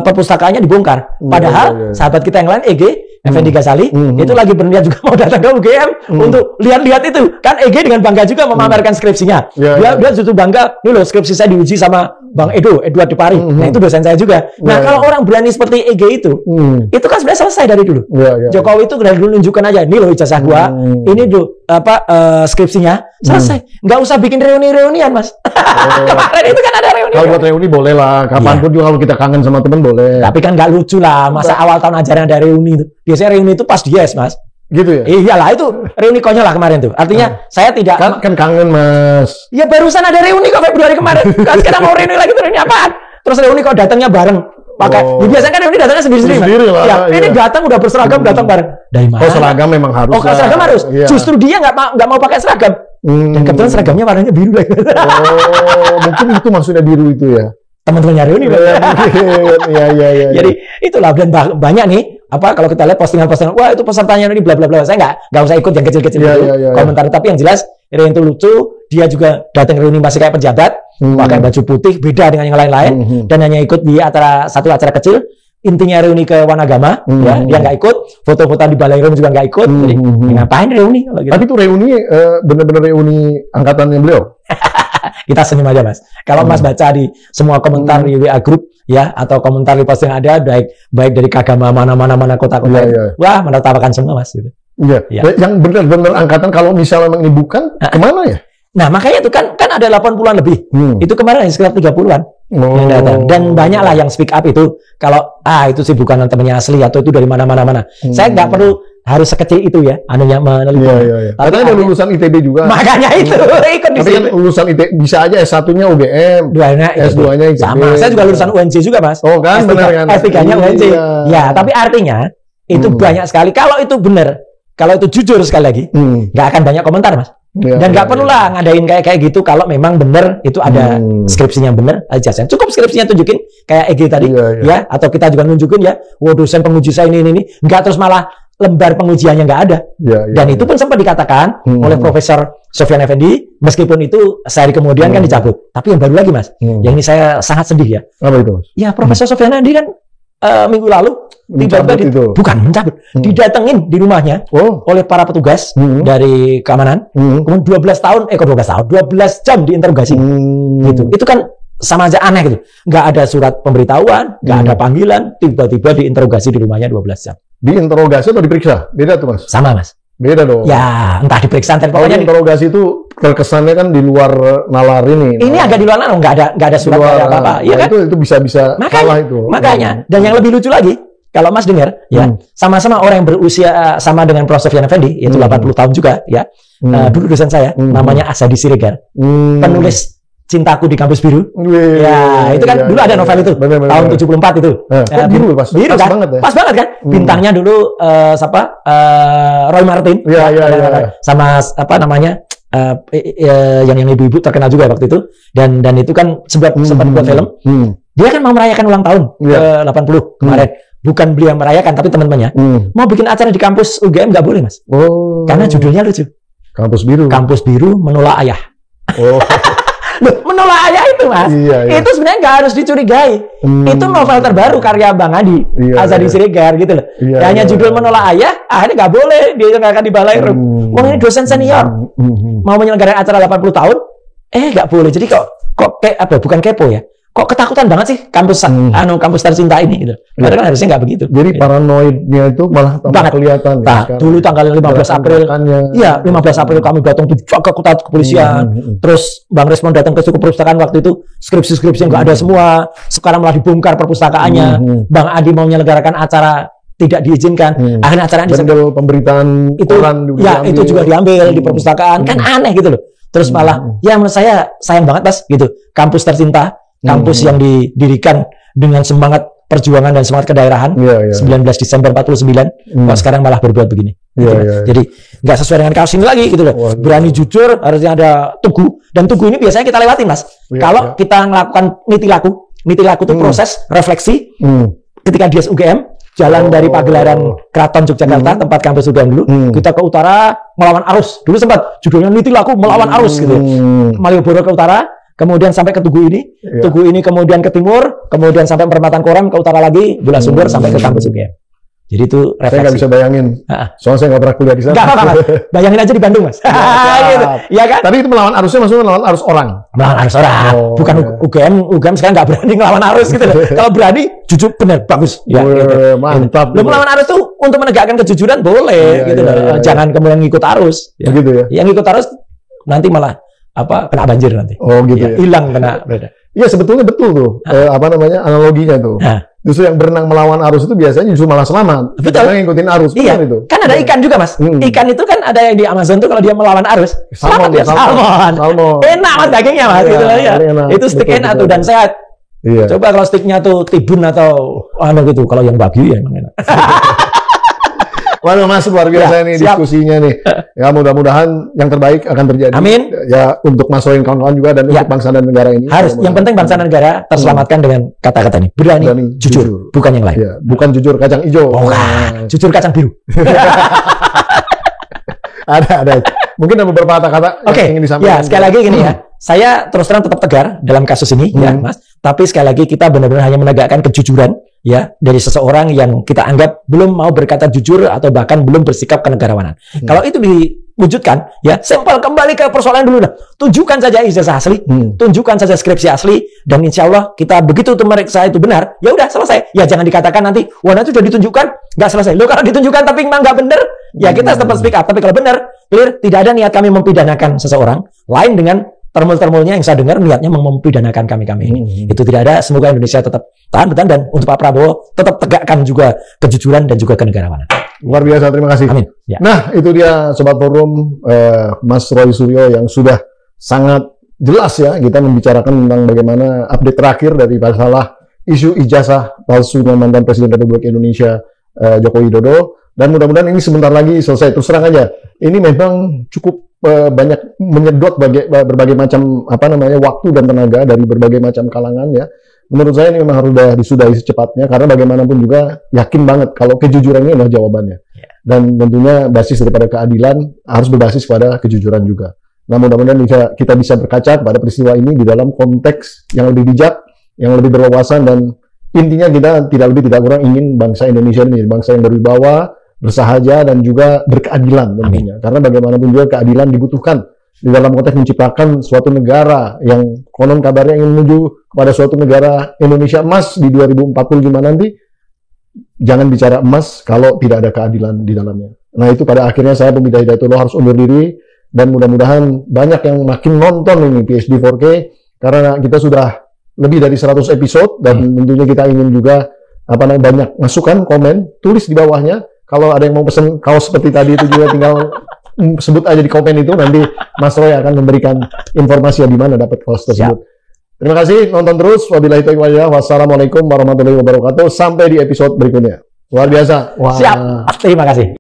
[SPEAKER 1] perpustakaannya dibongkar. Padahal sahabat kita yang lain EG Effendi Ghazali itu lagi berniat juga mau datang ke UGM untuk lihat-lihat itu. Kan EG dengan bangga juga memamerkan skripsinya. Dia justru bangga, ini loh skripsi saya diuji sama Bang Edward Depari. Nah itu dosen saya juga. Nah kalau orang berani seperti EG itu kan sebenarnya selesai dari dulu. Jokowi itu dari dulu nunjukkan aja, ini loh ijazah gua, ini tuh skripsinya selesai. Nggak usah bikin reuni-reunian Mas. Kemarin itu kan ada reuni.
[SPEAKER 2] Kalau buat reuni boleh lah, kapanpun juga kalau kita kangen sama temen boleh.
[SPEAKER 1] Tapi kan nggak lucu lah, masa awal tahun ajaran ada reuni itu. Biasanya reuni itu pas Yes Mas.
[SPEAKER 2] Gitu ya?
[SPEAKER 1] Iyalah itu reuni konyol lah kemarin tuh. Artinya saya tidak
[SPEAKER 2] kan kangen Mas.
[SPEAKER 1] Ya barusan ada reuni kok Februari kemarin. Sekarang mau reuni lagi tuh reuni apaan? Terus reuni kok datangnya bareng pakai. Biasanya kan reuni datangnya sendiri-sendiri. Ya, ini datang udah berseragam datang bareng. Dari mana?
[SPEAKER 2] Seragam memang harus.
[SPEAKER 1] Seragam harus. Justru dia nggak mau pakai seragam. Dan kebetulan seragamnya warnanya biru lagi.
[SPEAKER 2] Mungkin itu maksudnya biru itu ya.
[SPEAKER 1] Teman-temannya reuni.
[SPEAKER 2] Iya.
[SPEAKER 1] Jadi itulah, dan banyak nih kalau kita lihat postingan-postingan, wah itu pesertanya ini bla bla bla. Saya nggak usah ikut yang kecil-kecil komentar. Tapi yang jelas reuni itu lucu. Dia juga datang reuni masih kayak pejabat, pakai baju putih, beda dengan yang lain-lain, dan hanya ikut di satu acara kecil. Intinya reuni ke Wanagama, ya, dia nggak ikut. Foto-foto di Balai Rum juga nggak ikut. Jadi ngapain reuni? Gitu.
[SPEAKER 2] Tapi itu reuni benar-benar reuni angkatannya beliau.
[SPEAKER 1] kita senyum aja Mas. Kalau Mas baca di semua komentar di WA Group ya, atau komentar di post yang ada, baik dari kagama mana kota-kota, wah menertawakan semua Mas gitu.
[SPEAKER 2] Iya. Yang benar-benar angkatan kalau misalnya memang ini bukan, kemana ya?
[SPEAKER 1] Nah makanya itu kan ada 80-an lebih. Itu kemarin sekitar 30-an yang datang. Dan banyak lah yang speak up itu. Kalau itu sih bukan temannya asli atau itu dari mana. Saya nggak perlu harus sekecil itu ya, anunya meneliti.
[SPEAKER 2] Iya. Tapi ada lulusan ITB juga.
[SPEAKER 1] Makanya itu ikut di
[SPEAKER 2] Tapi kan lulusan ITB bisa aja S1-nya UGM, S2-nya ITB.
[SPEAKER 1] Sama. Saya juga lulusan UNJ juga Mas.
[SPEAKER 2] Oh kan, benar kan.
[SPEAKER 1] S3-nya UNJ. Ya, tapi artinya itu banyak sekali. Kalau itu benar, kalau itu jujur sekali lagi, nggak akan banyak komentar Mas. Dan nggak perlu lah ngadain kayak gitu kalau memang bener itu ada skripsinya bener aja. Cukup skripsinya tunjukin kayak EG tadi ya, atau kita juga nunjukin ya, dosen penguji saya ini, nggak terus malah lembar pengujiannya nggak ada. Dan itu pun sempat dikatakan oleh Profesor Sofyan Effendi, meskipun itu sehari kemudian kan dicabut. Tapi yang baru lagi Mas, yang ini saya sangat sedih ya.
[SPEAKER 2] Apa itu Mas?
[SPEAKER 1] Ya Profesor Sofyan Effendi kan minggu lalu tiba-tiba bukan mencabut, didatengin di rumahnya oleh para petugas dari keamanan. Kemudian 12 jam diinterogasi. Gitu. Itu kan sama aja aneh gitu. Nggak ada surat pemberitahuan, nggak ada panggilan, tiba-tiba diinterogasi di rumahnya 12 jam.
[SPEAKER 2] Diinterogasi atau diperiksa? Beda tuh Mas?
[SPEAKER 1] Sama Mas.
[SPEAKER 2] Beda dong.
[SPEAKER 1] Ya, entah diperiksa, pokoknya
[SPEAKER 2] interogasi itu terkesannya kan di luar nalar ini.
[SPEAKER 1] Ini agak di luar nalar, nggak ada surat, nggak ada apa-apa. Iya kan?
[SPEAKER 2] Itu bisa salah itu.
[SPEAKER 1] Makanya, dan yang lebih lucu lagi, kalau Mas dengar, ya, sama-sama orang yang berusia sama dengan Prof. Sofyan Effendi, yaitu 80 tahun juga, ya. Dulu dosen saya, namanya Asadi Siregar, penulis Cintaku di Kampus Biru. Ya, itu kan dulu ada novel itu, tahun 74 itu.
[SPEAKER 2] Biru pas
[SPEAKER 1] kan?
[SPEAKER 2] Banget ya?
[SPEAKER 1] Pas banget kan? Bintangnya dulu Roy Martin. Sama apa namanya? Yang ibu-ibu terkenal juga waktu itu. Dan itu kan sempat buat film. Dia kan mau merayakan ulang tahun ke 80 kemarin. Bukan beliau merayakan, tapi teman-temannya mau bikin acara di kampus UGM nggak boleh Mas. Karena judulnya lucu.
[SPEAKER 2] Kampus Biru.
[SPEAKER 1] Kampus Biru menolak ayah. Loh, menolak ayah itu Mas, itu sebenarnya nggak harus dicurigai. Itu novel terbaru karya Bang Adi, Asadi Siregar gitu loh. Hanya judul menolak ayah, akhirnya nggak boleh dia nggak akan di Balairum. Wong ini dosen senior, mau menyelenggarakan acara 80 tahun, nggak boleh. Jadi kok bukan kepo ya? Kok ketakutan banget sih kampus kampus tercinta ini gitu. Padahal kan harusnya nggak begitu.
[SPEAKER 2] Jadi paranoidnya itu malah tambah kelihatan.
[SPEAKER 1] Dulu tanggal 15 April. Iya, 15 April kami datang tuh jaga ketat kepolisian. Terus Bang Resmon datang ke suku perpustakaan waktu itu skripsi nggak ada semua. Sekarang malah dibongkar perpustakaannya. Bang Adi mau menyelenggarakan acara tidak diizinkan. Akhirnya acara
[SPEAKER 2] pemberitaan
[SPEAKER 1] itu itu juga diambil di perpustakaan. Kan aneh gitu loh. Terus malah ya menurut saya sayang banget Mas gitu. Kampus tercinta, kampus yang didirikan dengan semangat perjuangan dan semangat kedaerahan 19 Desember 49 kok sekarang malah berbuat begini jadi nggak sesuai dengan kasus ini lagi gitu loh. Berani jujur, harusnya ada tugu, dan tugu ini biasanya kita lewatin Mas kalau kita melakukan niti laku itu proses refleksi ketika di UGM jalan dari pagelaran Keraton Yogyakarta tempat kampus UGM dulu kita ke utara melawan arus, dulu sempat judulnya niti laku melawan arus gitu Malioboro ke utara, kemudian sampai ke Tugu ini, Tugu ini kemudian ke timur, kemudian sampai Perempatan Korem, ke utara lagi, Bula Sumber sampai ke kampus UGM. Jadi itu refleksi.
[SPEAKER 2] Saya nggak bisa bayangin, soalnya saya nggak pernah kuliah di sana.
[SPEAKER 1] Nggak apa-apa, bayangin aja di Bandung Mas. Gitu. Ya kan?
[SPEAKER 2] Tapi itu melawan arusnya maksudnya melawan arus orang.
[SPEAKER 1] Melawan arus orang, bukan UGM sekarang nggak berani ngelawan arus gitu loh. Kalau berani, jujur benar, bagus. Ya, gitu.
[SPEAKER 2] Mantap.
[SPEAKER 1] Lo melawan arus tuh untuk menegakkan kejujuran boleh, gitu loh. Jangan kemudian ngikut arus.
[SPEAKER 2] Begitu ya.
[SPEAKER 1] Yang ngikut arus nanti malah kena banjir nanti.
[SPEAKER 2] Oh gitu ya.
[SPEAKER 1] Hilang kena.
[SPEAKER 2] Iya sebetulnya betul tuh. Analoginya tuh. Justru yang berenang melawan arus itu biasanya justru malah selamat.
[SPEAKER 1] Betul.
[SPEAKER 2] Karena ngikutin arus.
[SPEAKER 1] Iya.
[SPEAKER 2] Itu.
[SPEAKER 1] Kan ada ikan juga Mas. Ikan itu kan ada yang di Amazon tuh kalau dia melawan arus. Salmon. Enak Mas dagingnya Mas. Gitu ya. Itu steak enak tuh dan sehat. Iya. Coba kalau steaknya tuh tibun atau gitu. Kalau yang wagyu ya emang enak.
[SPEAKER 2] Waduh Mas, luar biasa nih diskusinya nih. Ya mudah-mudahan yang terbaik akan terjadi.
[SPEAKER 1] Amin.
[SPEAKER 2] Ya untuk masukin kawan-kawan juga dan untuk bangsa dan negara ini.
[SPEAKER 1] Harus. Yang penting bangsa dan negara terselamatkan dengan kata-kata ini. Berani, jujur, bukan yang lain.
[SPEAKER 2] Ya, bukan jujur kacang hijau.
[SPEAKER 1] Jujur kacang biru.
[SPEAKER 2] ada. Mungkin ada beberapa kata-kata yang ingin disampaikan.
[SPEAKER 1] Ya, sekali lagi gini ya. Saya terus terang tetap tegar dalam kasus ini ya, Mas. Tapi sekali lagi kita benar-benar hanya menegakkan kejujuran ya dari seseorang yang kita anggap belum mau berkata jujur atau bahkan belum bersikap kenegarawanan. Kalau itu wujudkan, ya, simpel, kembali ke persoalan dulu dah. Tunjukkan saja ijazah asli, tunjukkan saja skripsi asli, dan insya Allah kita begitu meriksa itu benar, ya udah selesai. Ya jangan dikatakan nanti, wah nanti sudah ditunjukkan, nggak selesai. Loh kalau ditunjukkan tapi memang nggak benar, ya kita tetap speak up. Tapi kalau benar, clear, tidak ada niat kami mempidanakan seseorang, lain dengan termul-termulnya yang saya dengar niatnya mempidanakan kami-kami. Itu tidak ada. Semoga Indonesia tetap tahan bertahan, dan untuk Pak Prabowo tetap tegakkan juga kejujuran dan juga kenegarawanan.
[SPEAKER 2] Luar biasa, terima kasih.
[SPEAKER 1] Amin. Ya.
[SPEAKER 2] Nah, itu dia Sobat Forum, Mas Roy Suryo yang sudah sangat jelas ya, kita membicarakan tentang bagaimana update terakhir dari masalah isu ijazah palsu mantan Presiden Republik Indonesia Joko Widodo, dan mudah-mudahan ini sebentar lagi selesai. Terus terang aja, ini memang cukup banyak menyedot berbagai macam waktu dan tenaga dari berbagai macam kalangan ya. Menurut saya ini memang harus disudahi secepatnya, karena bagaimanapun juga yakin banget kalau kejujuran ini adalah jawabannya. Dan tentunya basis daripada keadilan harus berbasis pada kejujuran juga. Nah, mudah-mudahan kita bisa berkaca pada peristiwa ini di dalam konteks yang lebih bijak, yang lebih berwawasan, dan intinya kita tidak lebih tidak kurang ingin bangsa Indonesia ini bangsa yang berwibawa, bersahaja, dan juga berkeadilan tentunya. Karena bagaimanapun juga keadilan dibutuhkan di dalam konteks menciptakan suatu negara yang konon kabarnya ingin menuju kepada suatu negara Indonesia emas di 2045 nanti. Jangan bicara emas kalau tidak ada keadilan di dalamnya. Nah, itu pada akhirnya saya Pembida Hidayatullah harus undur diri, dan mudah-mudahan banyak yang makin nonton ini PhD 4K, karena kita sudah lebih dari 100 episode, dan tentunya kita ingin juga banyak masukan, komen, tulis di bawahnya. Kalau ada yang mau pesen kaos seperti tadi itu juga tinggal sebut aja di komen itu, nanti Mas Roy akan memberikan informasi di mana dapat kaos tersebut. Terima kasih, nonton terus. Wabillahi taufiq wal hidayah. Wassalamualaikum warahmatullahi wabarakatuh. Sampai di episode berikutnya. Luar biasa.
[SPEAKER 1] Siap. Terima kasih.